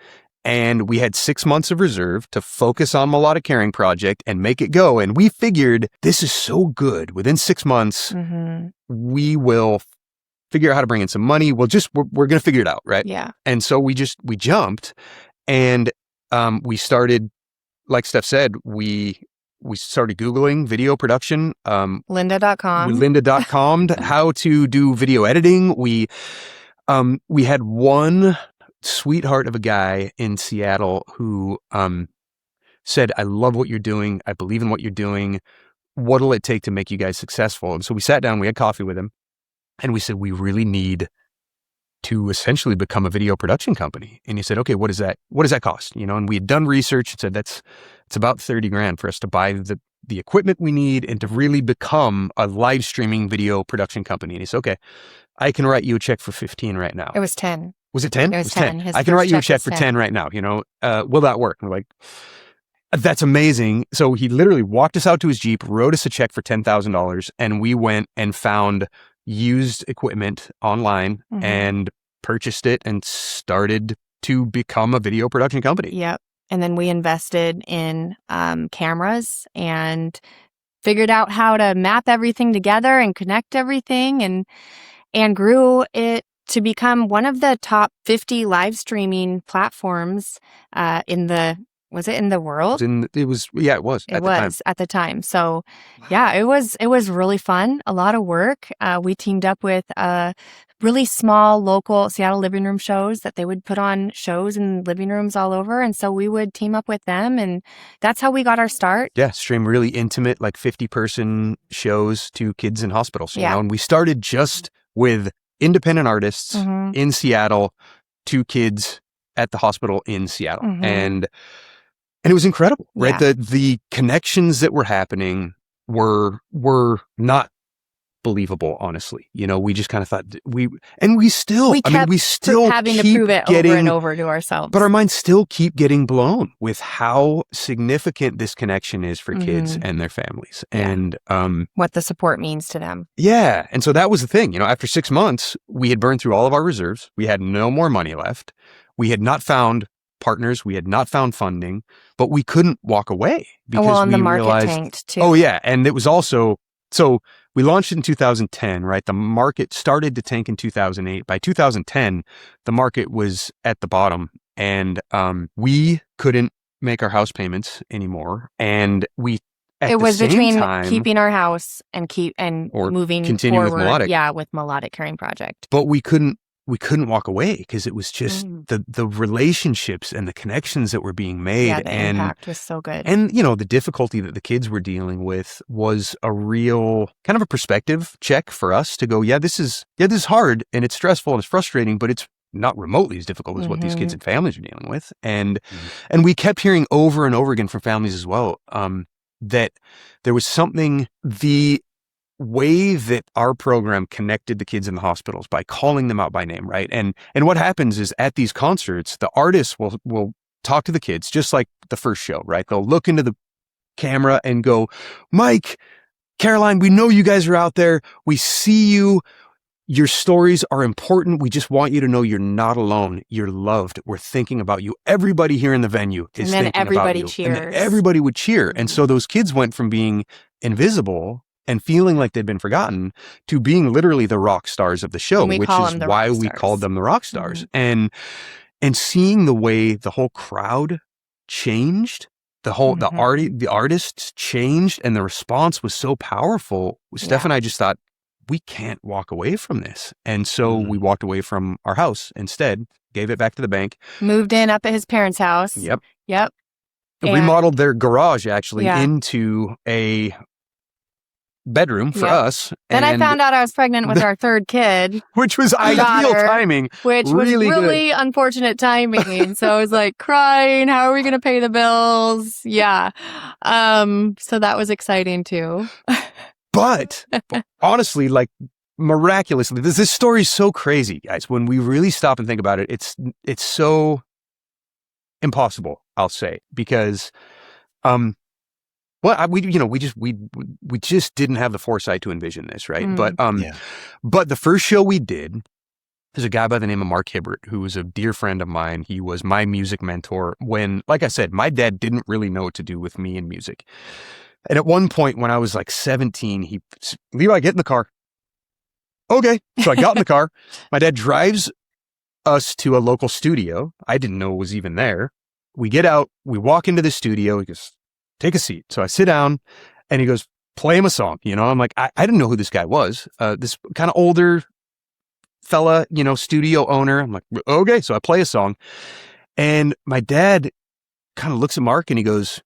[SPEAKER 2] And we had 6 months of reserve to focus on Melodic Caring Project and make it go. And we figured this is so good. Within 6 months, we will figure out how to bring in some money. We're going to figure it out, right?
[SPEAKER 1] Yeah.
[SPEAKER 2] And so we jumped, and we started, like Steph said, we started Googling video production.
[SPEAKER 1] Lynda.com.
[SPEAKER 2] How to do video editing. We had one sweetheart of a guy in Seattle who said, I love what you're doing. I believe in what you're doing. What'll it take to make you guys successful? And so we sat down, we had coffee with him, and we said, we really need to essentially become a video production company. And he said, okay, what does that cost? And we had done research and said, it's about $30,000 for us to buy the equipment we need and to really become a live streaming video production company. And he said, okay, I can write you a check for 15 right now.
[SPEAKER 1] It was 10.
[SPEAKER 2] Was it 10?
[SPEAKER 1] It was 10.
[SPEAKER 2] I can write you a check for 10 right now. Will that work? And we're like, that's amazing. So he literally walked us out to his Jeep, wrote us a check for $10,000, and we went and found used equipment online and purchased it and started to become a video production company.
[SPEAKER 1] Yep. And then we invested in cameras and figured out how to map everything together and connect everything, and grew it to become one of the top 50 live streaming platforms was it in the world?
[SPEAKER 2] It was at the time.
[SPEAKER 1] So yeah, it was really fun. A lot of work. We teamed up with really small local Seattle living room shows that they would put on shows in living rooms all over. And so we would team up with them, and that's how we got our start.
[SPEAKER 2] Yeah. Stream really intimate, like 50-person shows to kids in hospitals, and we started just with independent artists in Seattle to kids at the hospital in Seattle. And it was incredible, right?
[SPEAKER 1] Yeah.
[SPEAKER 2] The connections that were happening were not believable, honestly. We just kind of thought we still
[SPEAKER 1] having to prove it over and over to ourselves.
[SPEAKER 2] But our minds still keep getting blown with how significant this connection is for kids and their families, and
[SPEAKER 1] what the support means to them.
[SPEAKER 2] Yeah. And so that was the thing. After 6 months, we had burned through all of our reserves. We had no more money left. We had not found partners. We had not found funding, but we couldn't walk away because
[SPEAKER 1] and
[SPEAKER 2] we
[SPEAKER 1] the market
[SPEAKER 2] realized,
[SPEAKER 1] tanked too.
[SPEAKER 2] Oh yeah. And it was also, so we launched in 2010, right? The market started to tank in 2008. By 2010, the market was at the bottom, and we couldn't make our house payments anymore. And it was between
[SPEAKER 1] keeping our house and moving
[SPEAKER 2] continue
[SPEAKER 1] forward.
[SPEAKER 2] With Melodic.
[SPEAKER 1] Yeah, with Melodic Caring Project.
[SPEAKER 2] But we couldn't walk away because it was just the relationships and the connections that were being made.
[SPEAKER 1] Yeah, the impact was so good.
[SPEAKER 2] And, the difficulty that the kids were dealing with was a real kind of a perspective check for us to go, this is hard and it's stressful and it's frustrating, but it's not remotely as difficult as what these kids and families are dealing with. And we kept hearing over and over again from families as well, that there was something, the way that our program connected the kids in the hospitals by calling them out by name, right? And what happens is at these concerts, the artists will talk to the kids just like the first show, right? They'll look into the camera and go, Mike, Caroline, we know you guys are out there. We see you. Your stories are important. We just want you to know you're not alone. You're loved. We're thinking about you. Everybody here in the venue is thinking about you.
[SPEAKER 1] Everybody cheers.
[SPEAKER 2] And then everybody would cheer. And so those kids went from being invisible and feeling like they'd been forgotten to being literally the rock stars of the show, which is why we called them the rock stars. And seeing the way the whole crowd changed, the artists changed, and the response was so powerful. Steph and I just thought, we can't walk away from this. And so we walked away from our house instead, gave it back to the bank.
[SPEAKER 1] Moved in up at his parents' house.
[SPEAKER 2] Yep.
[SPEAKER 1] Remodeled
[SPEAKER 2] their garage actually into a bedroom for us.
[SPEAKER 1] Then I found out I was pregnant with our third kid.
[SPEAKER 2] Which was ideal timing.
[SPEAKER 1] Which was really unfortunate timing. So I was like crying, how are we going to pay the bills? Yeah. So that was exciting too.
[SPEAKER 2] But honestly, like miraculously, this story is so crazy, guys. When we really stop and think about it, it's so impossible, I'll say, because we just didn't have the foresight to envision this, right? But the first show we did, There's a guy by the name of Mark Hibbert, who was a dear friend of mine. He was my music mentor when, like I said, my dad didn't really know what to do with me and music. And at one point when I was like 17, Levi, get in the car. Okay. So I got in the car. My dad drives us to a local studio. I didn't know it was even there. We get out, we walk into the studio. He goes, take a seat. So I sit down and he goes, play him a song. I'm like, I didn't know who this guy was. This kind of older fella, studio owner. I'm like, okay. So I play a song and my dad kind of looks at Mark and he goes,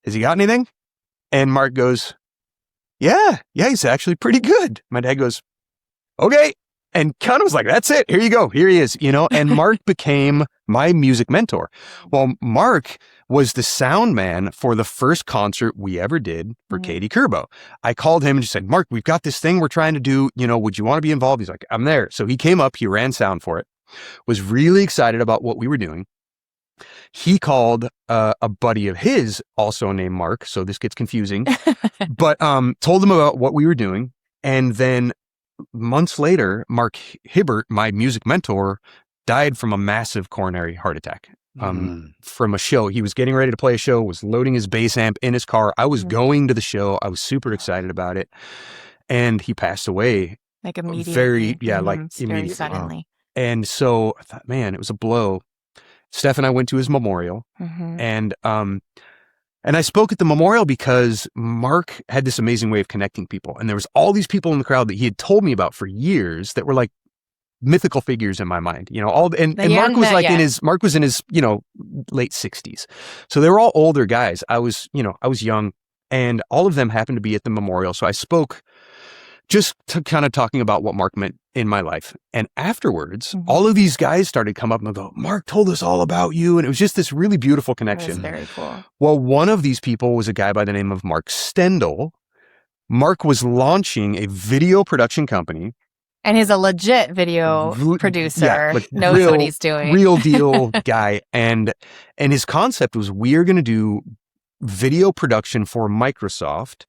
[SPEAKER 2] has he got anything? And Mark goes, yeah, he's actually pretty good. My dad goes, okay. And kind of was like, that's it. Here you go. Here he is, and Mark became my music mentor. Well, Mark was the sound man for the first concert we ever did for Katie Kerbo. I called him and just said, Mark, we've got this thing we're trying to do. Would you want to be involved? He's like, I'm there. So he came up, he ran sound for it, was really excited about what we were doing. He called a buddy of his, also named Mark, so this gets confusing, but told him about what we were doing. And then months later, Mark Hibbert, my music mentor, died from a massive coronary heart attack from a show. He was getting ready to play a show, was loading his bass amp in his car. I was going to the show. I was super excited about it. And he passed away.
[SPEAKER 1] Like immediately.
[SPEAKER 2] Very
[SPEAKER 1] Very suddenly.
[SPEAKER 2] And so I thought, man, it was a blow. Steph and I went to his memorial and I spoke at the memorial because Mark had this amazing way of connecting people. And there was all these people in the crowd that he had told me about for years that were like mythical figures in my mind, and Mark was Mark was in his, late 60s. So they were all older guys. I was young and all of them happened to be at the memorial. So I spoke just to kind of talking about what Mark meant in my life. And afterwards, all of these guys started come up and go, Mark told us all about you. And it was just this really beautiful connection.
[SPEAKER 1] That was very cool.
[SPEAKER 2] Well, one of these people was a guy by the name of Mark Stendel. Mark was launching a video production company.
[SPEAKER 1] And he's a legit video producer, knows what he's doing.
[SPEAKER 2] Real deal guy. And his concept was, we're going to do video production for Microsoft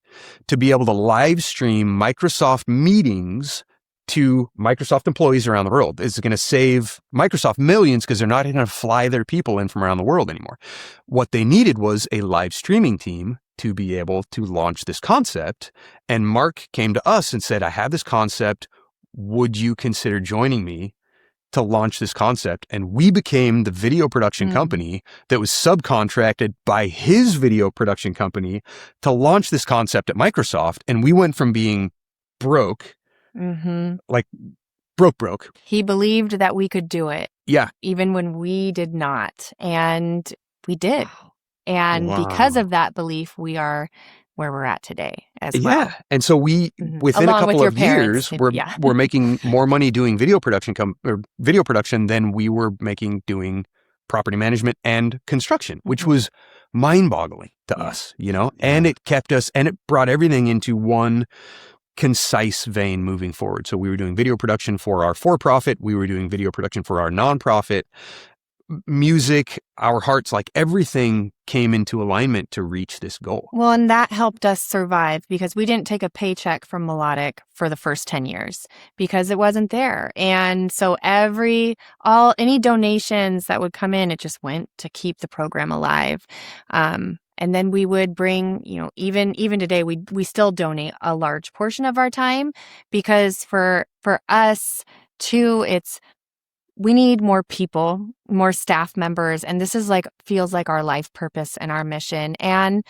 [SPEAKER 2] to be able to live stream Microsoft meetings to Microsoft employees around the world. It's going to save Microsoft millions because they're not going to fly their people in from around the world anymore. What they needed was a live streaming team to be able to launch this concept. And Mark came to us and said, I have this concept. Would you consider joining me to launch this concept? And we became the video production company that was subcontracted by his video production company to launch this concept at Microsoft. And we went from being broke, like broke.
[SPEAKER 1] He believed that we could do it.
[SPEAKER 2] Yeah.
[SPEAKER 1] Even when we did not. And we did. And because of that belief, we are where we're at today as well.
[SPEAKER 2] Yeah. And so we, within
[SPEAKER 1] Along
[SPEAKER 2] a couple
[SPEAKER 1] with
[SPEAKER 2] of
[SPEAKER 1] parents,
[SPEAKER 2] years, we're making more money doing video production than we were making doing property management and construction, which was mind-boggling to us, and it kept us, and it brought everything into one concise vein moving forward. So we were doing video production for our for-profit. We were doing video production for our nonprofit. Music, our hearts, like everything came into alignment to reach this goal.
[SPEAKER 1] Well, and that helped us survive because we didn't take a paycheck from Melodic for the first 10 years because it wasn't there. And so any donations that would come in, it just went to keep the program alive. And then we would bring, even today, we still donate a large portion of our time because for us too, we need more people, more staff members. And this is feels like our life purpose and our mission. And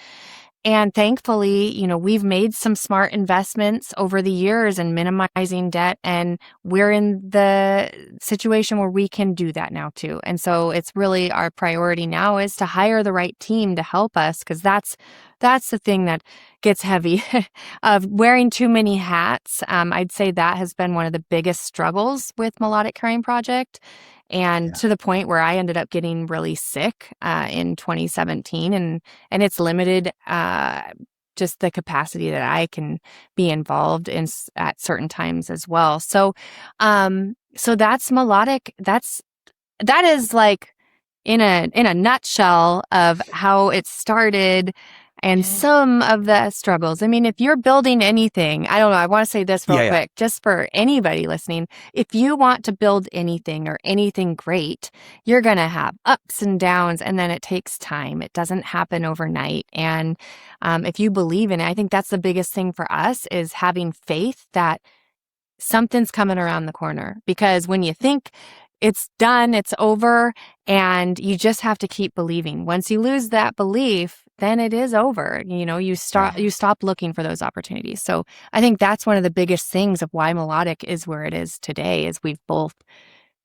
[SPEAKER 1] thankfully, we've made some smart investments over the years in minimizing debt. And we're in the situation where we can do that now too. And so it's really our priority now is to hire the right team to help us. Cause that's the thing that gets heavy of wearing too many hats. I'd say that has been one of the biggest struggles with Melodic Caring Project. And to the point where I ended up getting really sick in 2017. And it's limited just the capacity that I can be involved in at certain times as well. So that's Melodic. That is like in a nutshell of how it started. and some of the struggles. I mean, if you're building anything, I don't know, I want to say this real quick, just for anybody listening. If you want to build anything or anything great, you're going to have ups and downs, and then it takes time. It doesn't happen overnight. And if you believe in it, I think that's the biggest thing for us, is having faith that something's coming around the corner. Because when you think it's done, it's over, and you just have to keep believing. Once you lose that belief, then it is over. You stop looking for those opportunities. So I think that's one of the biggest things of why Melodic is where it is today, is we've both,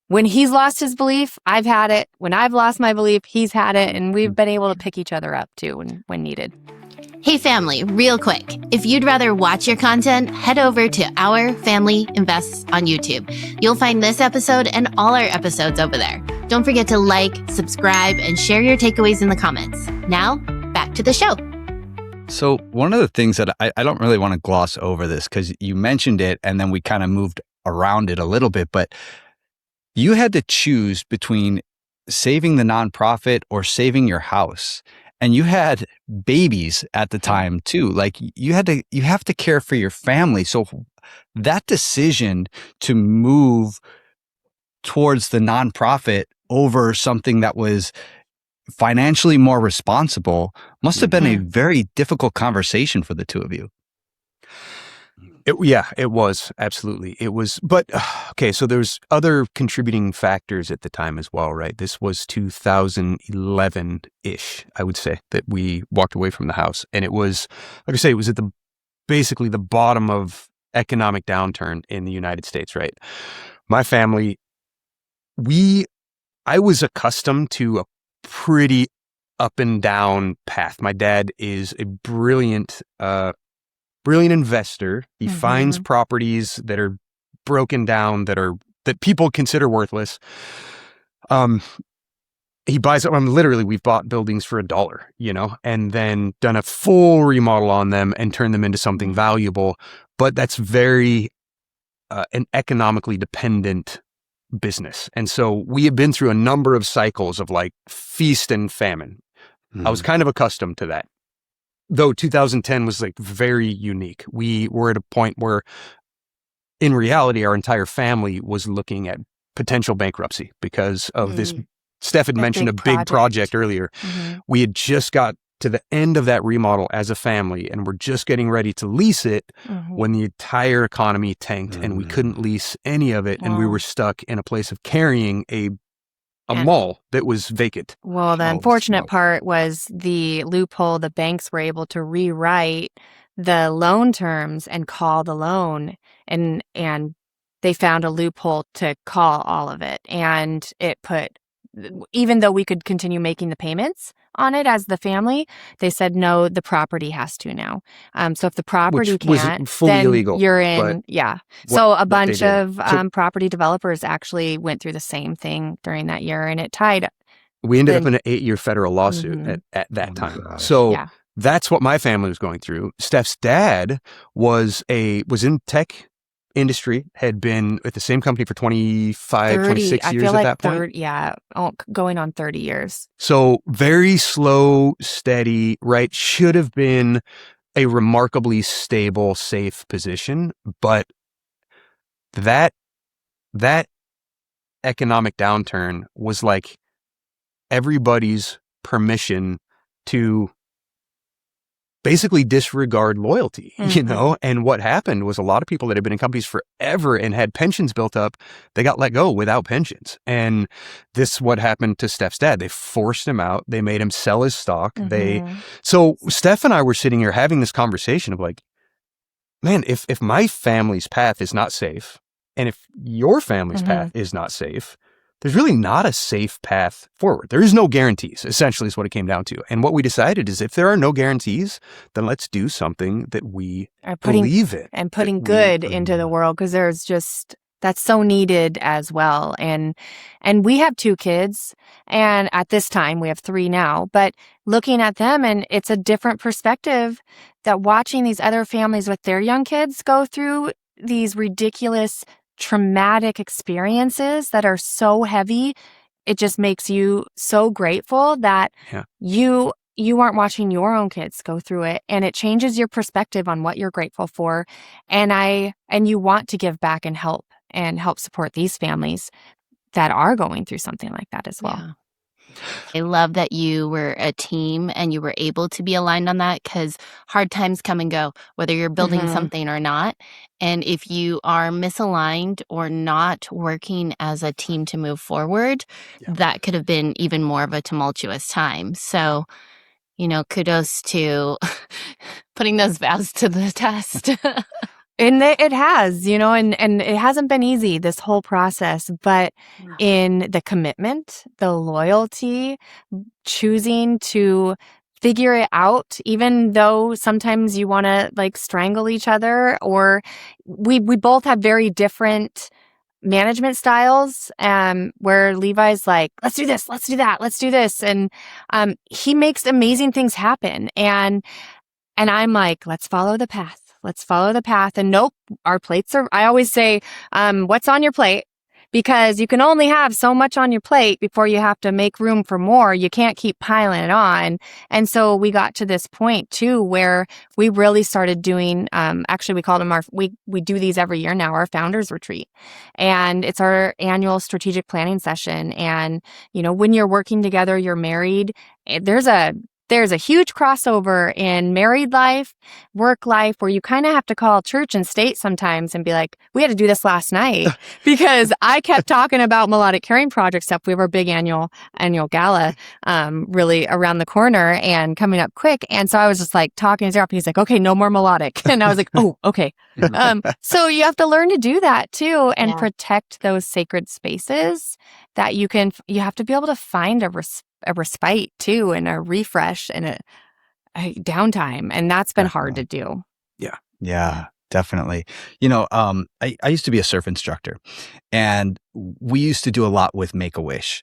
[SPEAKER 1] when he's lost his belief, I've had it. When I've lost my belief, he's had it, and we've been able to pick each other up too when needed.
[SPEAKER 4] Hey family, real quick, if you'd rather watch your content, head over to Our Family Invests on YouTube. You'll find this episode and all our episodes over there. Don't forget to like, subscribe, and share your takeaways in the comments. Now, back to the show.
[SPEAKER 5] So one of the things that I don't really want to gloss over this, because you mentioned it and then we kind of moved around it a little bit, but you had to choose between saving the nonprofit or saving your house. And you had babies at the time too. Like you have to care for your family. So that decision to move towards the nonprofit over something that was financially more responsible must have been a very difficult conversation for the two of you.
[SPEAKER 2] It was. Absolutely. It was. But, okay, so there's other contributing factors at the time as well, right? This was 2011-ish, I would say, that we walked away from the house. And it was, like I say, it was at basically the bottom of economic downturn in the United States, right? My family, I was accustomed to a pretty up and down path. My dad is a brilliant investor. He finds properties that are broken down, that people consider worthless. He buys them. Literally, we've bought buildings for $1, and then done a full remodel on them and turned them into something valuable. But that's very an economically dependent business. And so we have been through a number of cycles of like feast and famine. I was kind of accustomed to that. Though 2010 was like very unique. We were at a point where, in reality, our entire family was looking at potential bankruptcy because of this. Steph had mentioned a big project earlier. We had just got to the end of that remodel as a family, and we're just getting ready to lease it when the entire economy tanked and we couldn't lease any of it. And we were stuck in a place of carrying a mall that was vacant.
[SPEAKER 1] Well, the unfortunate part was the loophole. The banks were able to rewrite the loan terms and call the loan, and they found a loophole to call all of it. And it put, even though we could continue making the payments on it as the family, they said, no, the property has to now. So if the property can't,
[SPEAKER 2] was fully
[SPEAKER 1] then
[SPEAKER 2] illegal,
[SPEAKER 1] you're in, So a bunch of property developers actually went through the same thing during that year, and it tied.
[SPEAKER 2] We ended up in an 8-year federal lawsuit at that time. So that's what my family was going through. Steph's dad was in tech industry, had been at the same company for 26 years at that point.
[SPEAKER 1] Going on 30 years.
[SPEAKER 2] So very slow, steady, right? Should have been a remarkably stable, safe position. But that economic downturn was like everybody's permission to basically disregard loyalty, and what happened was a lot of people that had been in companies forever and had pensions built up, they got let go without pensions. And this is what happened to Steph's dad. They forced him out. They made him sell his stock. So Steph and I were sitting here having this conversation of like, man, if my family's path is not safe, and if your family's path is not safe, there's really not a safe path forward. There is no guarantees, essentially, is what it came down to. And what we decided is if there are no guarantees, then let's do something that we believe in.
[SPEAKER 1] And putting good into the world, because that's so needed as well. And we have 2 kids, and at this time we have 3 now, but looking at them, and it's a different perspective that watching these other families with their young kids go through these ridiculous traumatic experiences that are so heavy, it just makes you so grateful that you you aren't watching your own kids go through it, and it changes your perspective on what you're grateful for. And you want to give back and help support these families that are going through something like that as well.
[SPEAKER 4] Yeah. I love that you were a team and you were able to be aligned on that, because hard times come and go, whether you're building something or not. And if you are misaligned or not working as a team to move forward, that could have been even more of a tumultuous time. So, kudos to putting those vows to the test.
[SPEAKER 1] And it has, and it hasn't been easy, this whole process, but in the commitment, the loyalty, choosing to figure it out, even though sometimes you want to like strangle each other, or we both have very different management styles, where Levi's like, let's do this, let's do that, let's do this. And he makes amazing things happen. And I'm like, let's follow the path. Let's follow the path. And nope, our plates are, I always say, what's on your plate? Because you can only have so much on your plate before you have to make room for more. You can't keep piling it on. And so we got to this point too, where we really started doing, actually we called them we do these every year now, our founders retreat. And it's our annual strategic planning session. And, when you're working together, you're married, there's a huge crossover in married life, work life, where you kind of have to call church and state sometimes and be like, we had to do this last night, because I kept talking about Melodic Caring Project stuff. We have our big annual gala really around the corner and coming up quick. And so I was just like talking his ear off. He's like, okay, no more melodic. And I was like, oh, okay. So you have to learn to do that too, and protect those sacred spaces that you have to be able to find a respite too, and a refresh and a downtime. And that's been hard to do.
[SPEAKER 5] Yeah, definitely. I used to be a surf instructor, and we used to do a lot with Make-A-Wish.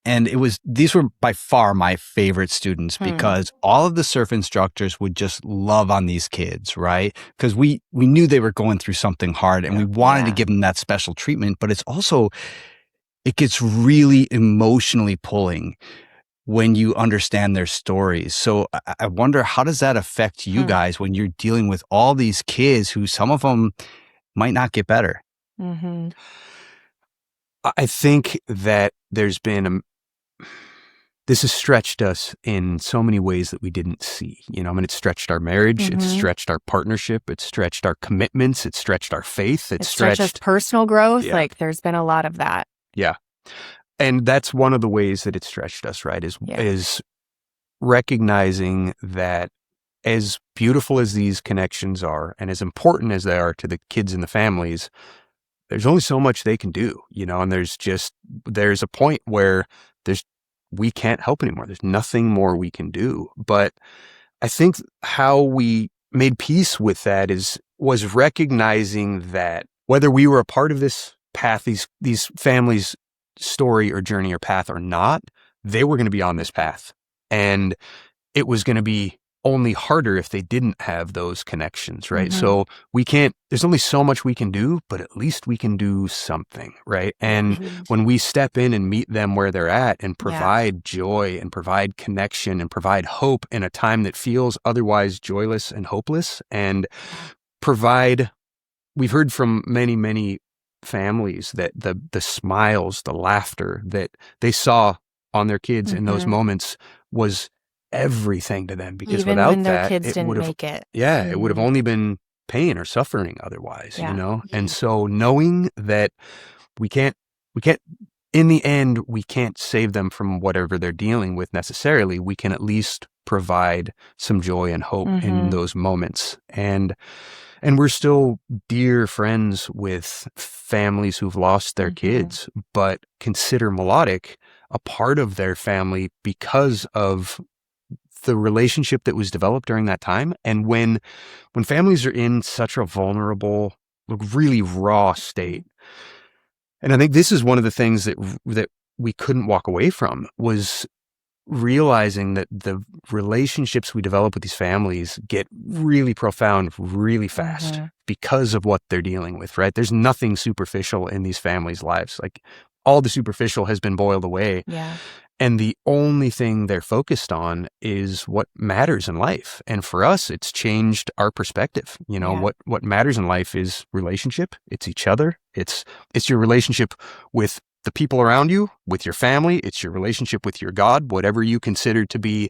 [SPEAKER 5] And these were by far my favorite students, because all of the surf instructors would just love on these kids, right? Because we knew they were going through something hard, and we wanted to give them that special treatment. But it gets really emotionally pulling when you understand their stories. So I wonder, how does that affect you guys when you're dealing with all these kids who some of them might not get better?
[SPEAKER 1] Mm-hmm.
[SPEAKER 2] I think that there's been this has stretched us in so many ways that we didn't see. It's stretched our marriage, it's stretched our partnership, it's stretched our commitments, it's stretched our faith, it's stretched
[SPEAKER 1] us personal growth. Like there's been a lot of that.
[SPEAKER 2] Yeah. And that's one of the ways that it stretched us, right? Is recognizing that as beautiful as these connections are, and as important as they are to the kids and the families, there's only so much they can do, and there's a point where we can't help anymore. There's nothing more we can do. But I think how we made peace with that was recognizing that whether we were a part of this path, these families' story or journey or path or not, they were going to be on this path. And it was going to be only harder if they didn't have those connections, right? So there's only so much we can do, but at least we can do something, right? And when we step in and meet them where they're at and provide joy and provide connection and provide hope in a time that feels otherwise joyless and hopeless, and we've heard from many, many families that the smiles, the laughter that they saw on their kids in those moments was everything to them, because
[SPEAKER 1] even
[SPEAKER 2] without
[SPEAKER 1] when their
[SPEAKER 2] that,
[SPEAKER 1] kids didn't make it.
[SPEAKER 2] It would have only been pain or suffering otherwise, And so knowing that we can't, in the end, we can't save them from whatever they're dealing with necessarily. We can at least provide some joy and hope in those moments. And we're still dear friends with families who've lost their kids, but consider Melodic a part of their family because of the relationship that was developed during that time. And when families are in such a vulnerable, really raw state, and I think this is one of the things that we couldn't walk away from, was realizing that the relationships we develop with these families get really profound really fast because of what they're dealing with, right? There's nothing superficial in these families' lives. Like all the superficial has been boiled away. And the only thing they're focused on is what matters in life. And for us, it's changed our perspective. What matters in life is relationship. It's each other. It's your relationship with the people around you, with your family. It's your relationship with your God, whatever you consider to be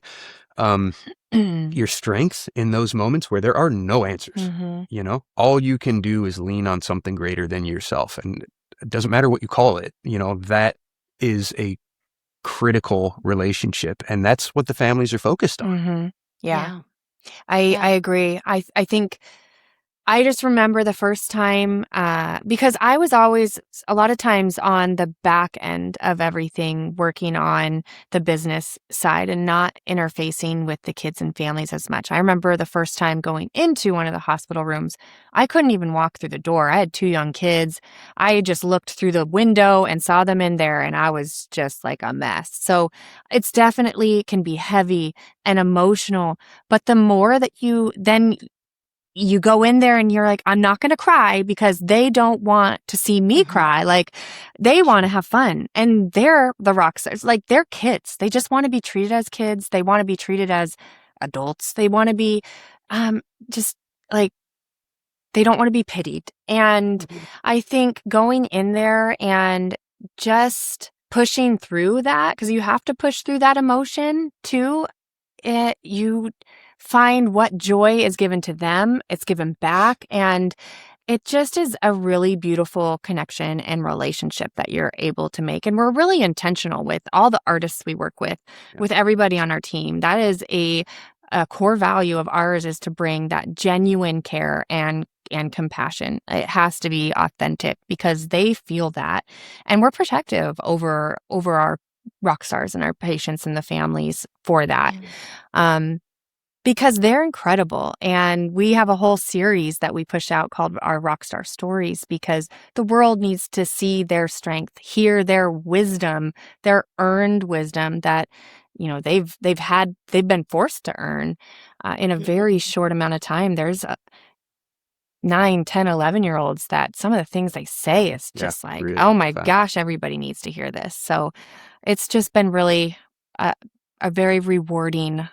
[SPEAKER 2] your strength in those moments where there are no answers. All you can do is lean on something greater than yourself. And it doesn't matter what you call it. That is a critical relationship. And that's what the families are focused on.
[SPEAKER 1] Yeah. I agree. I think I just remember the first time, because I was always a lot of times on the back end of everything, working on the business side and not interfacing with the kids and families as much. I remember the first time going into one of the hospital rooms, I couldn't even walk through the door. I had 2 young kids. I just looked through the window and saw them in there, and I was just like a mess. So it's definitely can be heavy and emotional, but the more that you go in there and you're like, I'm not going to cry because they don't want to see me cry. Like, they want to have fun, and they're the rock stars. Like, they're kids. They just want to be treated as kids. They want to be treated as adults. They want to be just like, they don't want to be pitied. And I think going in there and just pushing through that, because you have to push through that emotion too, you find what joy is given to them, it's given back, and it just is a really beautiful connection and relationship that you're able to make. And we're really intentional with all the artists we work with everybody on our team. That is a core value of ours, is to bring that genuine care and compassion. It has to be authentic because they feel that, and we're protective over our rock stars and our patients and the families for that. Because they're incredible. And we have a whole series that we push out called our Rockstar Stories, because the world needs to see their strength, hear their wisdom, their earned wisdom that, they've been forced to earn in a very short amount of time. There's 9, 10, 11-year-olds that some of the things they say is just like, really, oh my gosh, everybody needs to hear this. So it's just been really a very rewarding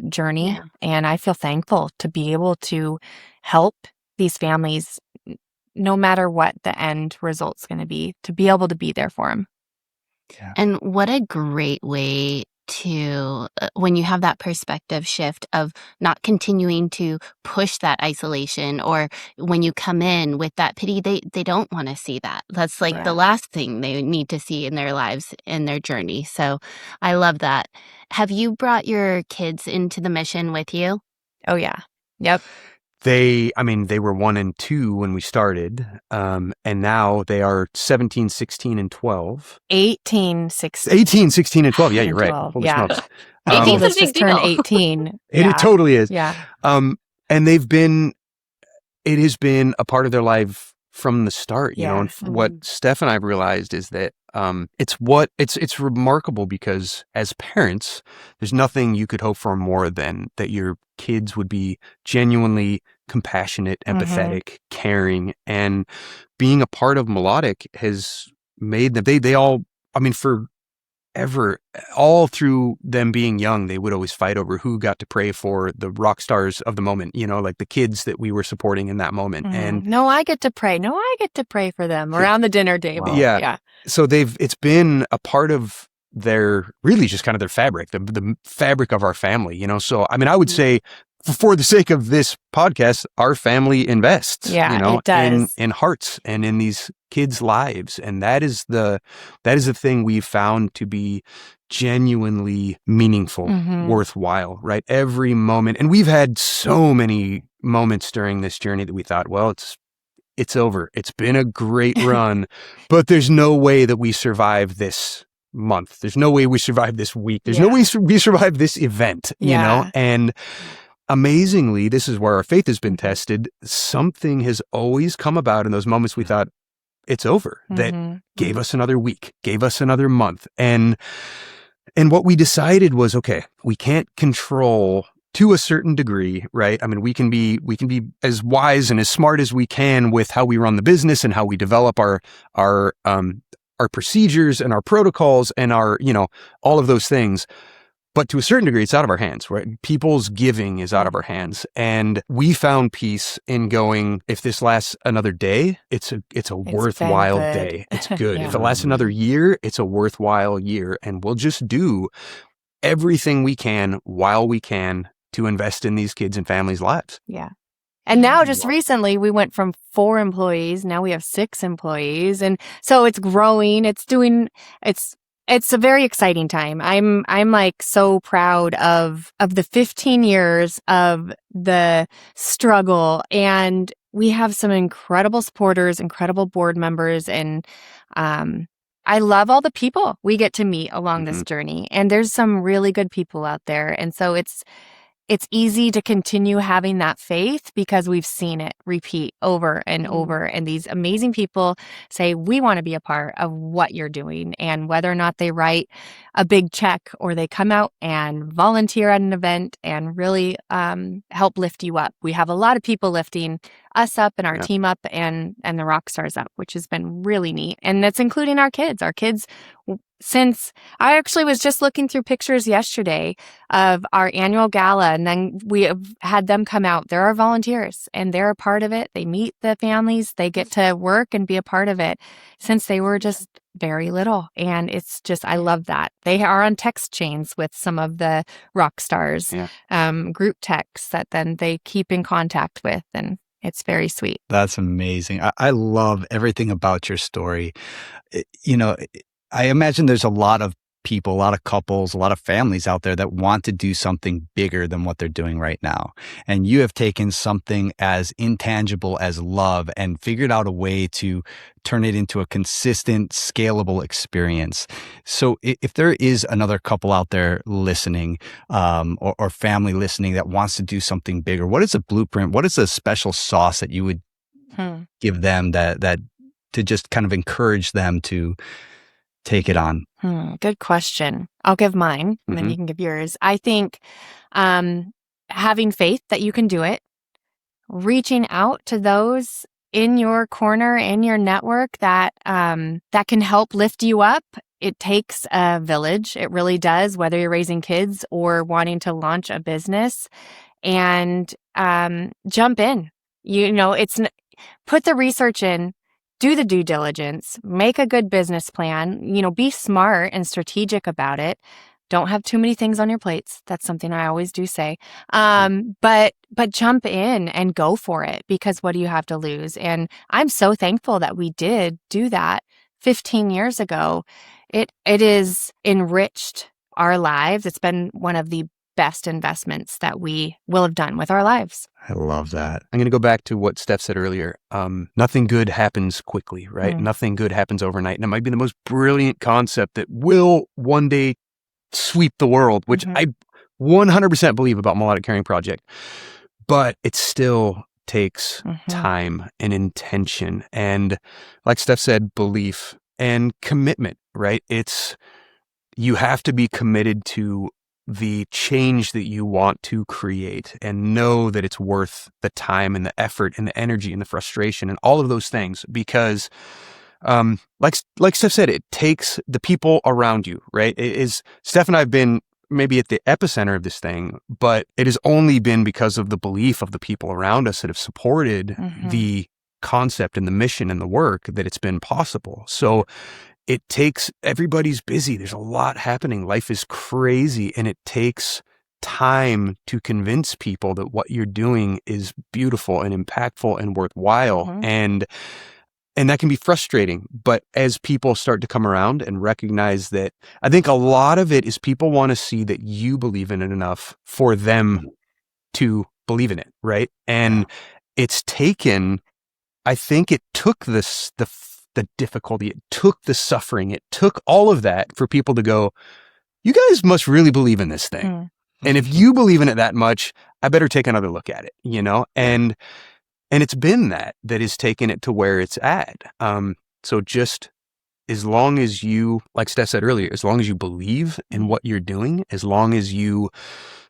[SPEAKER 1] journey. And I feel thankful to be able to help these families, no matter what the end result's going to be able to be there for them.
[SPEAKER 4] And what a great way to, when you have that perspective shift of not continuing to push that isolation, or when you come in with that pity, they don't want to see that. That's like the last thing they need to see in their lives, in their journey. So I love that. Have you brought your kids into the mission with you?
[SPEAKER 1] Oh, yeah. Yep.
[SPEAKER 2] They were 1 and 2 when we started, and now they are 17, 16, and 12.
[SPEAKER 1] 18, 16.
[SPEAKER 2] 18, 16, and 12. Yeah, you're right.
[SPEAKER 1] 12.
[SPEAKER 2] Holy smokes.
[SPEAKER 4] 18 is a big
[SPEAKER 1] just turned
[SPEAKER 4] deal.
[SPEAKER 1] 18.
[SPEAKER 2] It totally is.
[SPEAKER 1] Yeah.
[SPEAKER 2] And it has been a part of their life from the start, and what Steph and I have realized is that it's remarkable, because as parents, there's nothing you could hope for more than that your kids would be genuinely compassionate, empathetic, caring, and being a part of Melodic has made them, they all, forever, all through them being young, they would always fight over who got to pray for the rock stars of the moment, like the kids that we were supporting in that moment. And
[SPEAKER 1] no, I get to pray. No, I get to pray for them around the dinner table.
[SPEAKER 2] Wow. Yeah. So it's been a part of their, really just kind of their fabric, the fabric of our family, So, I would say, for the sake of this podcast, our family invests,
[SPEAKER 1] it does.
[SPEAKER 2] in hearts and in these kids' lives. And that is the thing we've found to be genuinely meaningful, worthwhile, right? Every moment. And we've had so many moments during this journey that we thought, well, it's over. It's been a great run, but there's no way that we survive this month. There's no way we survive this week. There's no way we survive this event, and amazingly, this is where our faith has been tested. Something has always come about in those moments we thought it's over, that gave us another week, gave us another month. And what we decided was, okay, we can't control to a certain degree, right? We can be as wise and as smart as we can with how we run the business and how we develop our our procedures and our protocols and our, all of those things. But to a certain degree, it's out of our hands, right? People's giving is out of our hands. And we found peace in going, if this lasts another day, it's a worthwhile day. It's good.
[SPEAKER 1] Yeah.
[SPEAKER 2] If it lasts another year, it's a worthwhile year. And we'll just do everything we can while we can to invest in these kids and families' lives.
[SPEAKER 1] Yeah. And now just recently we went from 4 employees. Now we have 6 employees. And so it's growing. It's a very exciting time. I'm like so proud of the 15 years of the struggle, and we have some incredible supporters, incredible board members, and I love all the people we get to meet along this journey. And there's some really good people out there. And so it's easy to continue having that faith because we've seen it repeat over and over. And these amazing people say, we want to be a part of what you're doing. And whether or not they write a big check or they come out and volunteer at an event and really help lift you up. We have a lot of people lifting us up and our team up and the rock stars up, which has been really neat. And that's including our kids. Our kids, since I actually was just looking through pictures yesterday of our annual gala, and then we have had them come out. They're our volunteers and they're a part of it. They meet the families, they get to work and be a part of it since they were just very little. And it's just, I love that. They are on text chains with some of the rock stars, group texts that then they keep in contact with. And it's very sweet.
[SPEAKER 5] That's amazing. I love everything about your story. I imagine there's a lot of people, a lot of couples, a lot of families out there that want to do something bigger than what they're doing right now. And you have taken something as intangible as love and figured out a way to turn it into a consistent, scalable experience. So if there is another couple out there listening, or family listening that wants to do something bigger, what is a blueprint? What is a special sauce that you would give them that to just kind of encourage them to take it on?
[SPEAKER 1] Good question. I'll give mine, and then you can give yours. I think having faith that you can do it, reaching out to those in your corner, in your network that can help lift you up. It takes a village. It really does, whether you're raising kids or wanting to launch a business. And jump in. Put the research in. Do the due diligence, make a good business plan, be smart and strategic about it. Don't have too many things on your plates. That's something I always do say. But jump in and go for it, because what do you have to lose? And I'm so thankful that we did do that 15 years ago. It has enriched our lives. It's been one of the best investments that we will have done with our lives.
[SPEAKER 5] I love that.
[SPEAKER 2] I'm going to go back to what Steph said earlier. Nothing good happens quickly, right? Nothing good happens overnight. And it might be the most brilliant concept that will one day sweep the world, which I 100% believe about Melodic Caring Project. But it still takes time and intention. And like Steph said, belief and commitment, right? You have to be committed to the change that you want to create and know that it's worth the time and the effort and the energy and the frustration and all of those things, because like Steph said, it takes the people around you, right? Steph and I have been maybe at the epicenter of this thing, but it has only been because of the belief of the people around us that have supported the concept and the mission and the work that it's been possible. So everybody's busy. There's a lot happening. Life is crazy, and it takes time to convince people that what you're doing is beautiful and impactful and worthwhile. And that can be frustrating. But as people start to come around and recognize that, I think a lot of it is people want to see that you believe in it enough for them to believe in it, right? And it's taken, I think it took the difficulty, it took the suffering, it took all of that for people to go, you guys must really believe in this thing. And if you believe in it that much, I better take another look at it, And it's been that has taken it to where it's at. So just as long as you, like Steph said earlier, as long as you believe in what you're doing, as long as you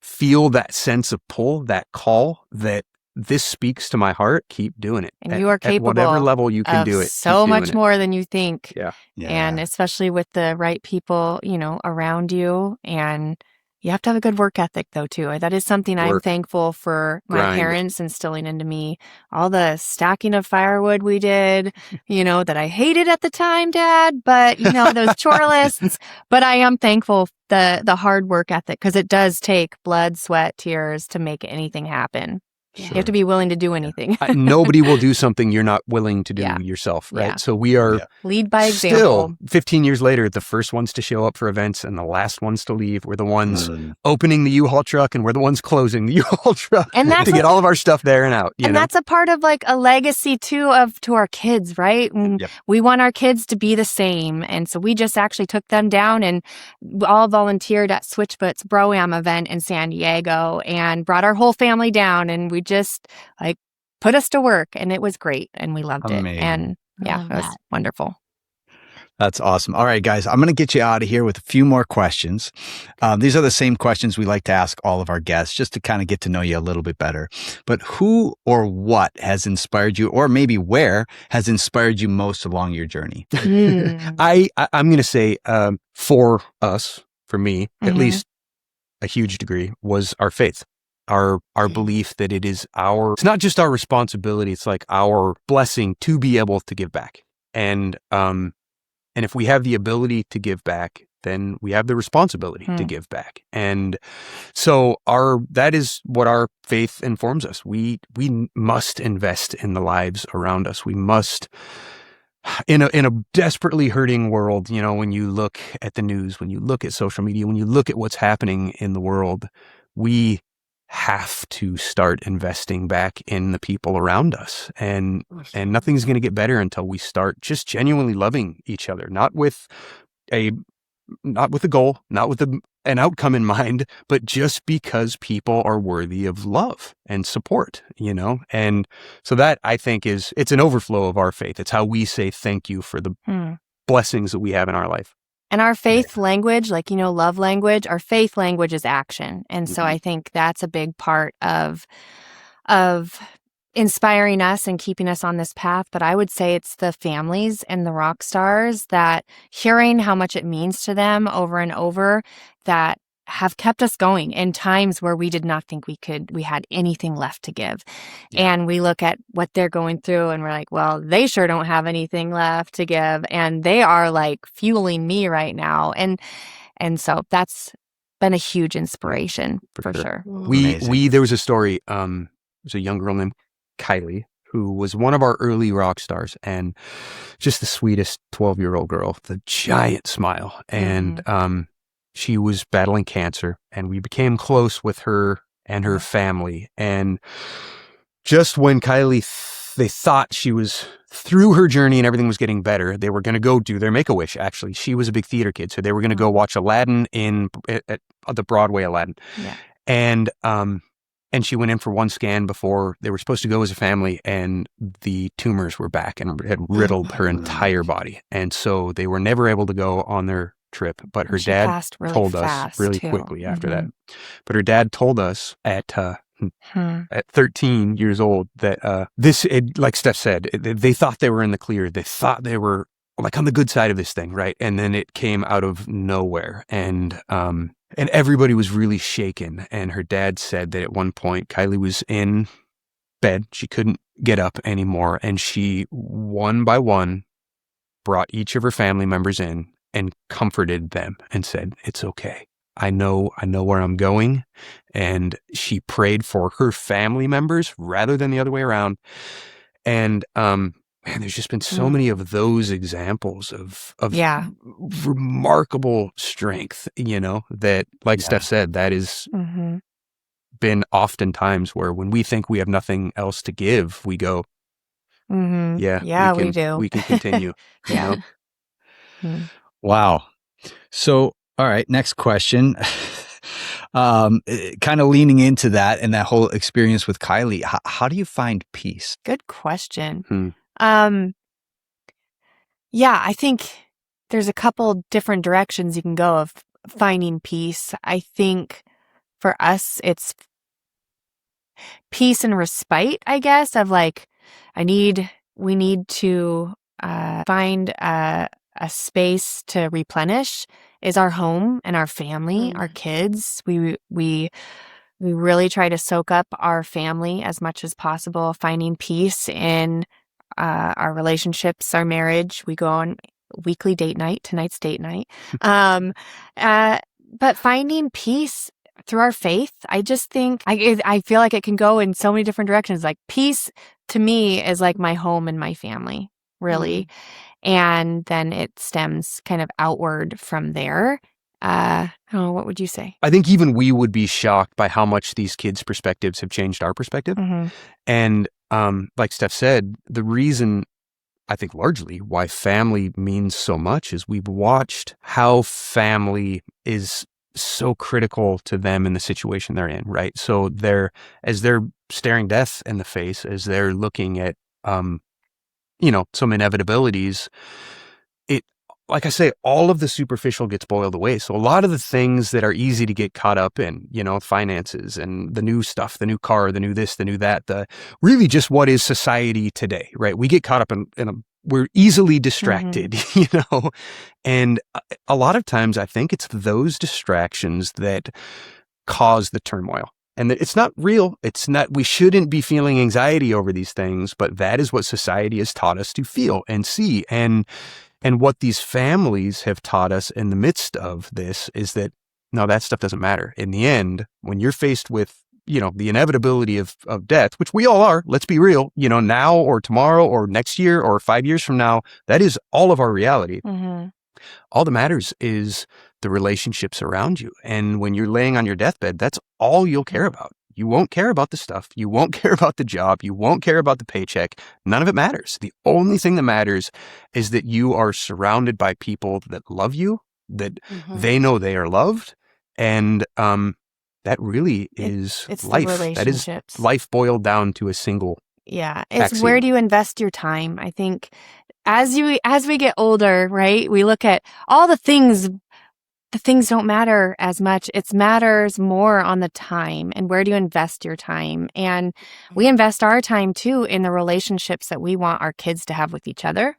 [SPEAKER 2] feel that sense of pull, that call, that this speaks to my heart, keep doing it.
[SPEAKER 1] And you are
[SPEAKER 2] at whatever
[SPEAKER 1] capable
[SPEAKER 2] level you can
[SPEAKER 1] of
[SPEAKER 2] do it.
[SPEAKER 1] so
[SPEAKER 2] keep doing
[SPEAKER 1] much
[SPEAKER 2] it.
[SPEAKER 1] more than you think.
[SPEAKER 2] Yeah.
[SPEAKER 1] And especially with the right people, around you. And you have to have a good work ethic, though, too. That is something I'm
[SPEAKER 2] Work.
[SPEAKER 1] thanful for my
[SPEAKER 2] Grind.
[SPEAKER 1] parents instilling into me. All the stacking of firewood we did, that I hated at the time, Dad, but, those chore lists. But I am thankful the hard work ethic, because it does take blood, sweat, tears to make anything happen.
[SPEAKER 4] Yeah.
[SPEAKER 1] You have to be willing to do anything.
[SPEAKER 2] Nobody will do something you're not willing to do
[SPEAKER 1] Yeah.
[SPEAKER 2] yourself, right?
[SPEAKER 1] Yeah.
[SPEAKER 2] So we are
[SPEAKER 1] Lead by
[SPEAKER 2] still,
[SPEAKER 1] example.
[SPEAKER 2] 15 years later, the first ones to show up for events and the last ones to leave. We're the ones opening the U-Haul truck, and we're the ones closing the U-Haul truck
[SPEAKER 1] And that's
[SPEAKER 2] to get all of our stuff there and out.
[SPEAKER 1] And that's a part of like a legacy too to our kids, right? And we want our kids to be the same. And so we just actually took them down and all volunteered at Switchfoot's Bro-Am event in San Diego and brought our whole family down, and we just like put us to work, and it was great, and we loved it. And it was wonderful.
[SPEAKER 5] That's awesome. All right, guys, I'm going to get you out of here with a few more questions. These are the same questions we like to ask all of our guests, just to kind of get to know you a little bit better. But who or what has inspired you, or maybe where has inspired you most along your journey?
[SPEAKER 2] I'm going to say for me, at least a huge degree, was our faith. Our belief that it's not just our responsibility, it's like our blessing to be able to give back. And if we have the ability to give back, then we have the responsibility to give back. And so that is what our faith informs us. We must invest in the lives around us. We must, in a desperately hurting world, when you look at the news, when you look at social media, when you look at what's happening in the world, we have to start investing back in the people around us, and nothing's going to get better until we start just genuinely loving each other, not with a goal, not with an outcome in mind, but just because people are worthy of love and support, and so that, I think, it's an overflow of our faith. It's how we say thank you for the blessings that we have in our life.
[SPEAKER 1] And our faith language, like, love language, our faith language is action. And so I think that's a big part of inspiring us and keeping us on this path. But I would say it's the families and the rock stars that hearing how much it means to them over and over that have kept us going in times where we did not think we had anything left to give. And we look at what they're going through and we're like, well, they sure don't have anything left to give. And they are like fueling me right now. And so that's been a huge inspiration for sure.
[SPEAKER 2] There was a story, there's a young girl named Kylie who was one of our early rock stars, and just the sweetest 12-year-old girl with a giant smile. And, she was battling cancer, and we became close with her and her family. And just when Kylie, they thought she was through her journey and everything was getting better, they were going to go do their Make-A-Wish. Actually, she was a big theater kid, so they were going to go watch Aladdin at the Broadway Aladdin. Yeah. And she went in for one scan before they were supposed to go as a family, and the tumors were back and had riddled her entire body. And so they were never able to go on their trip, but her dad told us really quickly after that. But her dad told us at 13 years old that like Steph said, they thought they were in the clear. They thought they were like on the good side of this thing, right? And then it came out of nowhere, and everybody was really shaken. And her dad said that at one point Kylie was in bed, she couldn't get up anymore, and she one by one brought each of her family members in and comforted them and said, "It's okay. I know where I'm going." And she prayed for her family members rather than the other way around. And man, there's just been so many of those examples of remarkable strength, that, like Steph said, that is been oftentimes where when we think we have nothing else to give, we go, we do. We can continue.
[SPEAKER 5] Wow. So, all right, next question. Kind of leaning into that and that whole experience with Kylie, how do you find peace?
[SPEAKER 1] Good question. I think there's a couple different directions you can go of finding peace. I think for us, peace and respite, I guess, of like, we need to find a space to replenish is our home and our family, our kids. We really try to soak up our family as much as possible, finding peace in our relationships, our marriage. We go on weekly date night. Tonight's date night. But finding peace through our faith, I just think I feel like it can go in so many different directions. Like peace to me is like my home and my family, really. And then it stems kind of outward from there. What would you say?
[SPEAKER 2] I think even we would be shocked by how much these kids' perspectives have changed our perspective. And like Steph said, the reason I think largely why family means so much is we've watched how family is so critical to them in the situation they're in, right? So as they're staring death in the face, as they're looking at, some inevitabilities, like I say, all of the superficial gets boiled away. So a lot of the things that are easy to get caught up in, finances and the new stuff, the new car, the new this, the new that, really just what is society today, right? We get caught up we're easily distracted, and a lot of times I think it's those distractions that cause the turmoil. And it's not real. We shouldn't be feeling anxiety over these things, but that is what society has taught us to feel and see. And what these families have taught us in the midst of this is that, no, that stuff doesn't matter. In the end, when you're faced with, the inevitability of death, which we all are, let's be real, now or tomorrow or next year or 5 years from now, that is all of our reality. All that matters is the relationships around you. And when you're laying on your deathbed, that's all you'll care about. You won't care about the stuff. You won't care about the job. You won't care about the paycheck. None of it matters. The only thing that matters is that you are surrounded by people that love you, that they know they are loved. And that really is
[SPEAKER 1] it's
[SPEAKER 2] life.
[SPEAKER 1] The relationships.
[SPEAKER 2] That is life boiled down to a single
[SPEAKER 1] Yeah. It's
[SPEAKER 2] axiom.
[SPEAKER 1] Where do you invest your time? I think as we get older, right, we look at all the things don't matter as much. It matters more on the time and where do you invest your time. And we invest our time too in the relationships that we want our kids to have with each other,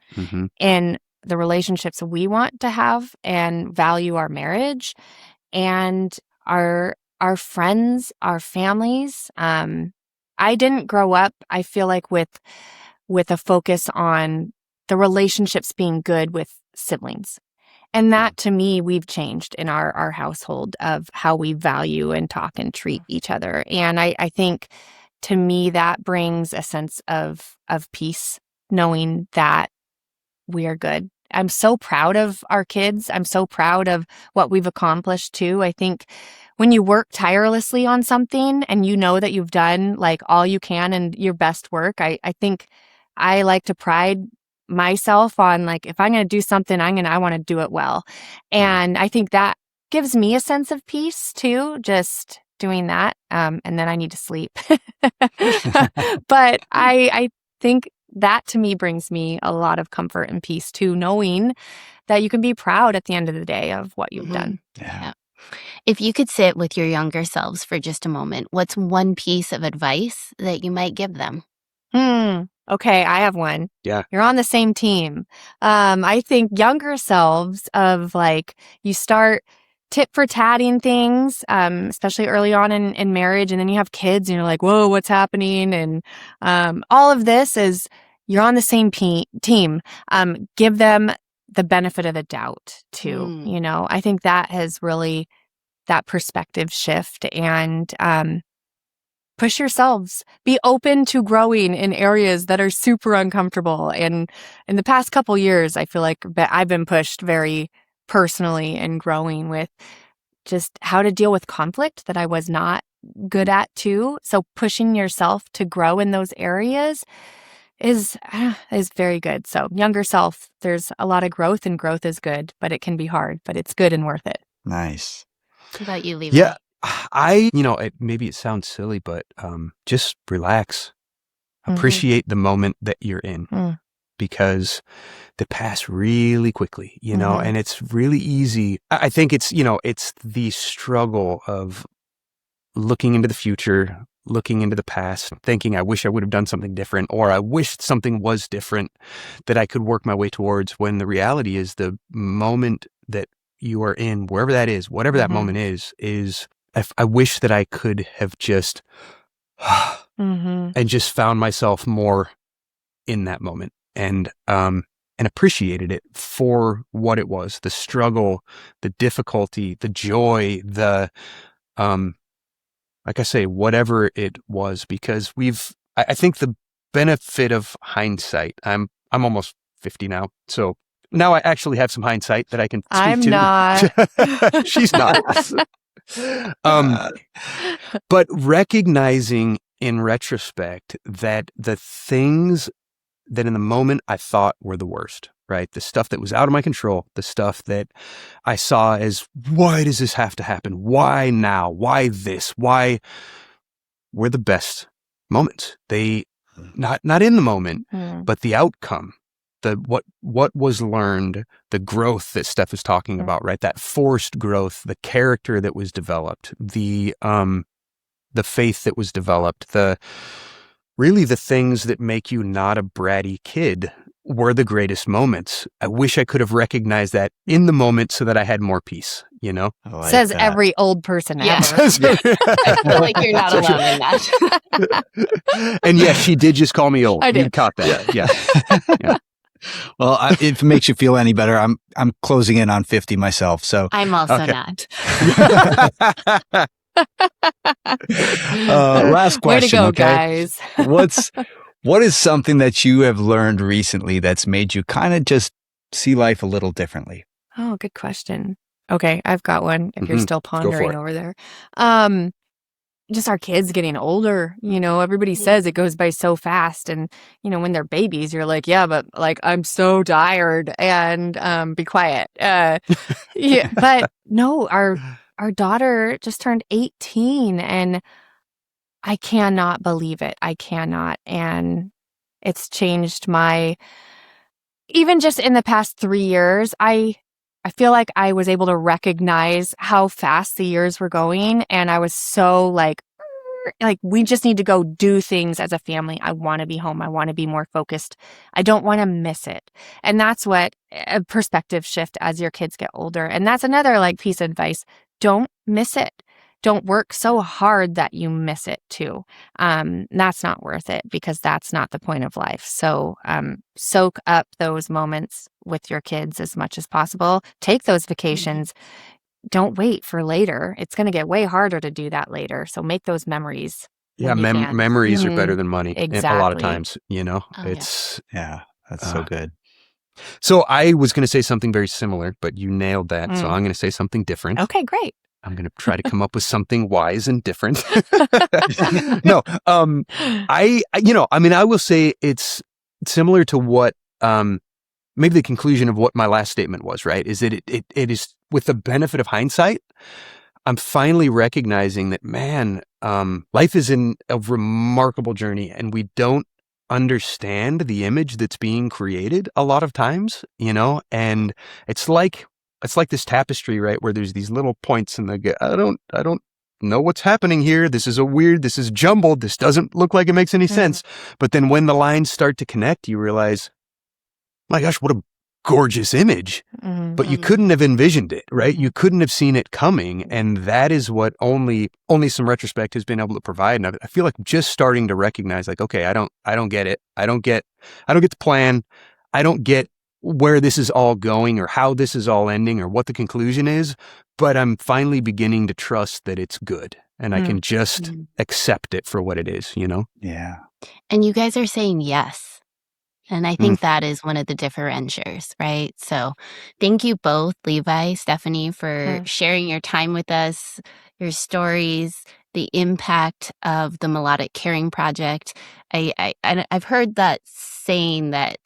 [SPEAKER 1] and the relationships we want to have and value our marriage and our friends, our families. I didn't grow up, I feel like, with a focus on the relationships being good with siblings. And that, to me, we've changed in our household of how we value and talk and treat each other. And I think, to me, that brings a sense of peace, knowing that we are good. I'm so proud of our kids. I'm so proud of what we've accomplished, too. I think when you work tirelessly on something and you know that you've done like all you can and your best work, I think I like to pride myself on, like, if I'm going to do something, I want to do it well. And I think that gives me a sense of peace too, just doing that. And then I need to sleep. But I think that to me brings me a lot of comfort and peace too, knowing that you can be proud at the end of the day of what you've done.
[SPEAKER 4] Yeah. If you could sit with your younger selves for just a moment, what's one piece of advice that you might give them?
[SPEAKER 1] Okay, I have one.
[SPEAKER 2] Yeah.
[SPEAKER 1] You're on the same team. I think younger selves of like, you start tit for tatting things, especially early on in marriage, and then you have kids and you're like, whoa, what's happening? And all of this is, you're on the same team. Give them the benefit of the doubt too. I think that has really, that perspective shift, and push yourselves. Be open to growing in areas that are super uncomfortable. And in the past couple years, I feel like I've been pushed very personally in growing with just how to deal with conflict that I was not good at too. So pushing yourself to grow in those areas is very good. So younger self, there's a lot of growth, and growth is good, but it can be hard, but it's good and worth it.
[SPEAKER 5] Nice.
[SPEAKER 4] What about you, Levi?
[SPEAKER 2] Yeah. Maybe it sounds silly, but just relax. Appreciate the moment that you're in, because they pass really quickly, and it's really easy. I think it's the struggle of looking into the future, looking into the past, thinking I wish I would have done something different, or I wish something was different that I could work my way towards, when the reality is the moment that you are in, wherever that is, whatever that moment is I wish that I could have just and just found myself more in that moment and appreciated it for what it was, the struggle, the difficulty, the joy, the like I say, whatever it was, because I think the benefit of hindsight, I'm almost 50 now, so now I actually have some hindsight that I can speak
[SPEAKER 1] I'm
[SPEAKER 2] to.
[SPEAKER 1] not.
[SPEAKER 2] She's not. But recognizing in retrospect that the things that in the moment I thought were the worst, right? The stuff that was out of my control, the stuff that I saw as, why does this have to happen? Why now? Why this? Why were the best moments? They not in the moment, but the outcome, what was learned, the growth that Steph is talking about, right? That forced growth, the character that was developed, the faith that was developed, really the things that make you not a bratty kid were the greatest moments. I wish I could have recognized that in the moment so that I had more peace, you know?
[SPEAKER 5] Like
[SPEAKER 1] Says
[SPEAKER 5] that.
[SPEAKER 1] every old person ever.
[SPEAKER 4] I feel like you're not alone in that.
[SPEAKER 2] And yes, she did just call me old.
[SPEAKER 1] I did.
[SPEAKER 2] You caught that. Yeah. Yeah.
[SPEAKER 5] Well, if it makes you feel any better, I'm closing in on 50 myself. So
[SPEAKER 4] I'm also
[SPEAKER 5] Okay.
[SPEAKER 4] not.
[SPEAKER 5] last
[SPEAKER 1] Way to
[SPEAKER 5] question.
[SPEAKER 1] go,
[SPEAKER 5] Okay.
[SPEAKER 1] guys.
[SPEAKER 5] What is something that you have learned recently that's made you kind of just see life a little differently?
[SPEAKER 1] Oh, good question. Okay, I've got one if you're still
[SPEAKER 2] for
[SPEAKER 1] pondering
[SPEAKER 2] it.
[SPEAKER 1] over there. Just our kids getting older, everybody says it goes by so fast, and when they're babies, you're like, yeah, but like I'm so tired, and be quiet. Yeah, but no, our daughter just turned 18, and I cannot believe it. I cannot, and it's changed even just in the past 3 years, I feel like I was able to recognize how fast the years were going, and I was so like we just need to go do things as a family. I want to be home. I want to be more focused. I don't want to miss it. And that's what a perspective shift as your kids get older. And that's another piece of advice. Don't miss it. Don't work so hard that you miss it too. That's not worth it, because that's not the point of life. So soak up those moments with your kids as much as possible. Take those vacations. Don't wait for later. It's going to get way harder to do that later. So make those memories.
[SPEAKER 2] Yeah,
[SPEAKER 1] when you can.
[SPEAKER 2] memories are better than money. A lot of
[SPEAKER 1] Exactly.
[SPEAKER 2] times,
[SPEAKER 4] Oh,
[SPEAKER 2] it's
[SPEAKER 5] Yeah, that's so good.
[SPEAKER 2] so I was going to say something very similar, but you nailed that. So
[SPEAKER 1] Mm.
[SPEAKER 2] I'm going to say something different.
[SPEAKER 1] Okay, great.
[SPEAKER 2] I'm going to try to come up with something wise and different. No, I will say it's similar to what, maybe the conclusion of what my last statement was, right? Is that it is, with the benefit of hindsight, I'm finally recognizing that, man, life is in a remarkable journey, and we don't understand the image that's being created a lot of times, and it's like this tapestry, right? Where there's these little points and I don't know what's happening here. This is jumbled. This doesn't look like it makes any sense. But then when the lines start to connect, you realize, my gosh, what a gorgeous image. But you couldn't have envisioned it, right? You couldn't have seen it coming. And that is what only some retrospect has been able to provide. And I feel like just starting to recognize, okay, I don't get it. I don't get the plan. I don't get where this is all going, or how this is all ending, or what the conclusion is. But I'm finally beginning to trust that it's good, and I can just accept it for what it is,
[SPEAKER 5] Yeah.
[SPEAKER 4] And you guys are saying yes. And I think that is one of the differentiators, right? So thank you both, Levi, Stephanie, for sharing your time with us, your stories, the impact of the Melodic Caring Project. I've heard that saying that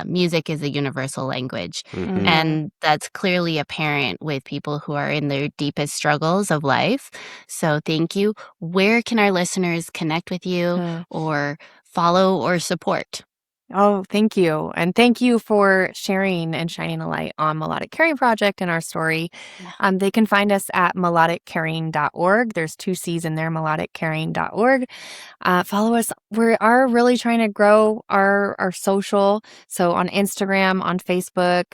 [SPEAKER 4] music is a universal language. And that's clearly apparent with people who are in their deepest struggles of life. So thank you. Where can our listeners connect with you or follow or support?
[SPEAKER 1] Oh, thank you. And thank you for sharing and shining a light on Melodic Caring Project and our story. They can find us at melodiccaring.org. There's 2 C's in there, melodiccaring.org. Follow us. We are really trying to grow our social. So on Instagram, on Facebook.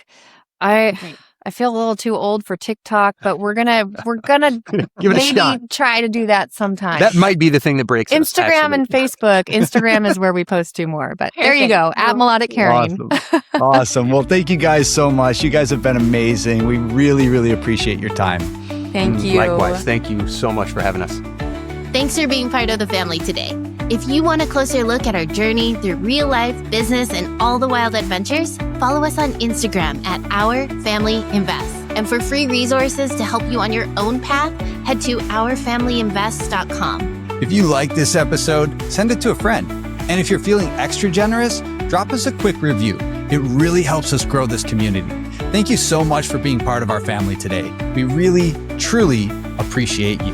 [SPEAKER 1] I feel a little too old for TikTok, but we're gonna
[SPEAKER 2] Give it a shot.
[SPEAKER 1] maybe try to do that sometime.
[SPEAKER 2] That might be the thing that breaks us,
[SPEAKER 1] Instagram and
[SPEAKER 2] actually.
[SPEAKER 1] Facebook. Instagram is where we post to more, but there you go, at Melodic Caring.
[SPEAKER 5] Awesome. Well, thank you guys so much. You guys have been amazing. We really, really appreciate your time.
[SPEAKER 1] Thank you.
[SPEAKER 2] Likewise. Thank you so much for having us.
[SPEAKER 4] Thanks for being part of the family today. If you want a closer look at our journey through real life, business, and all the wild adventures, follow us on Instagram at Our Family Invest. And for free resources to help you on your own path, head to ourfamilyinvest.com.
[SPEAKER 3] If you like this episode, send it to a friend. And if you're feeling extra generous, drop us a quick review. It really helps us grow this community. Thank you so much for being part of our family today. We really, truly appreciate you.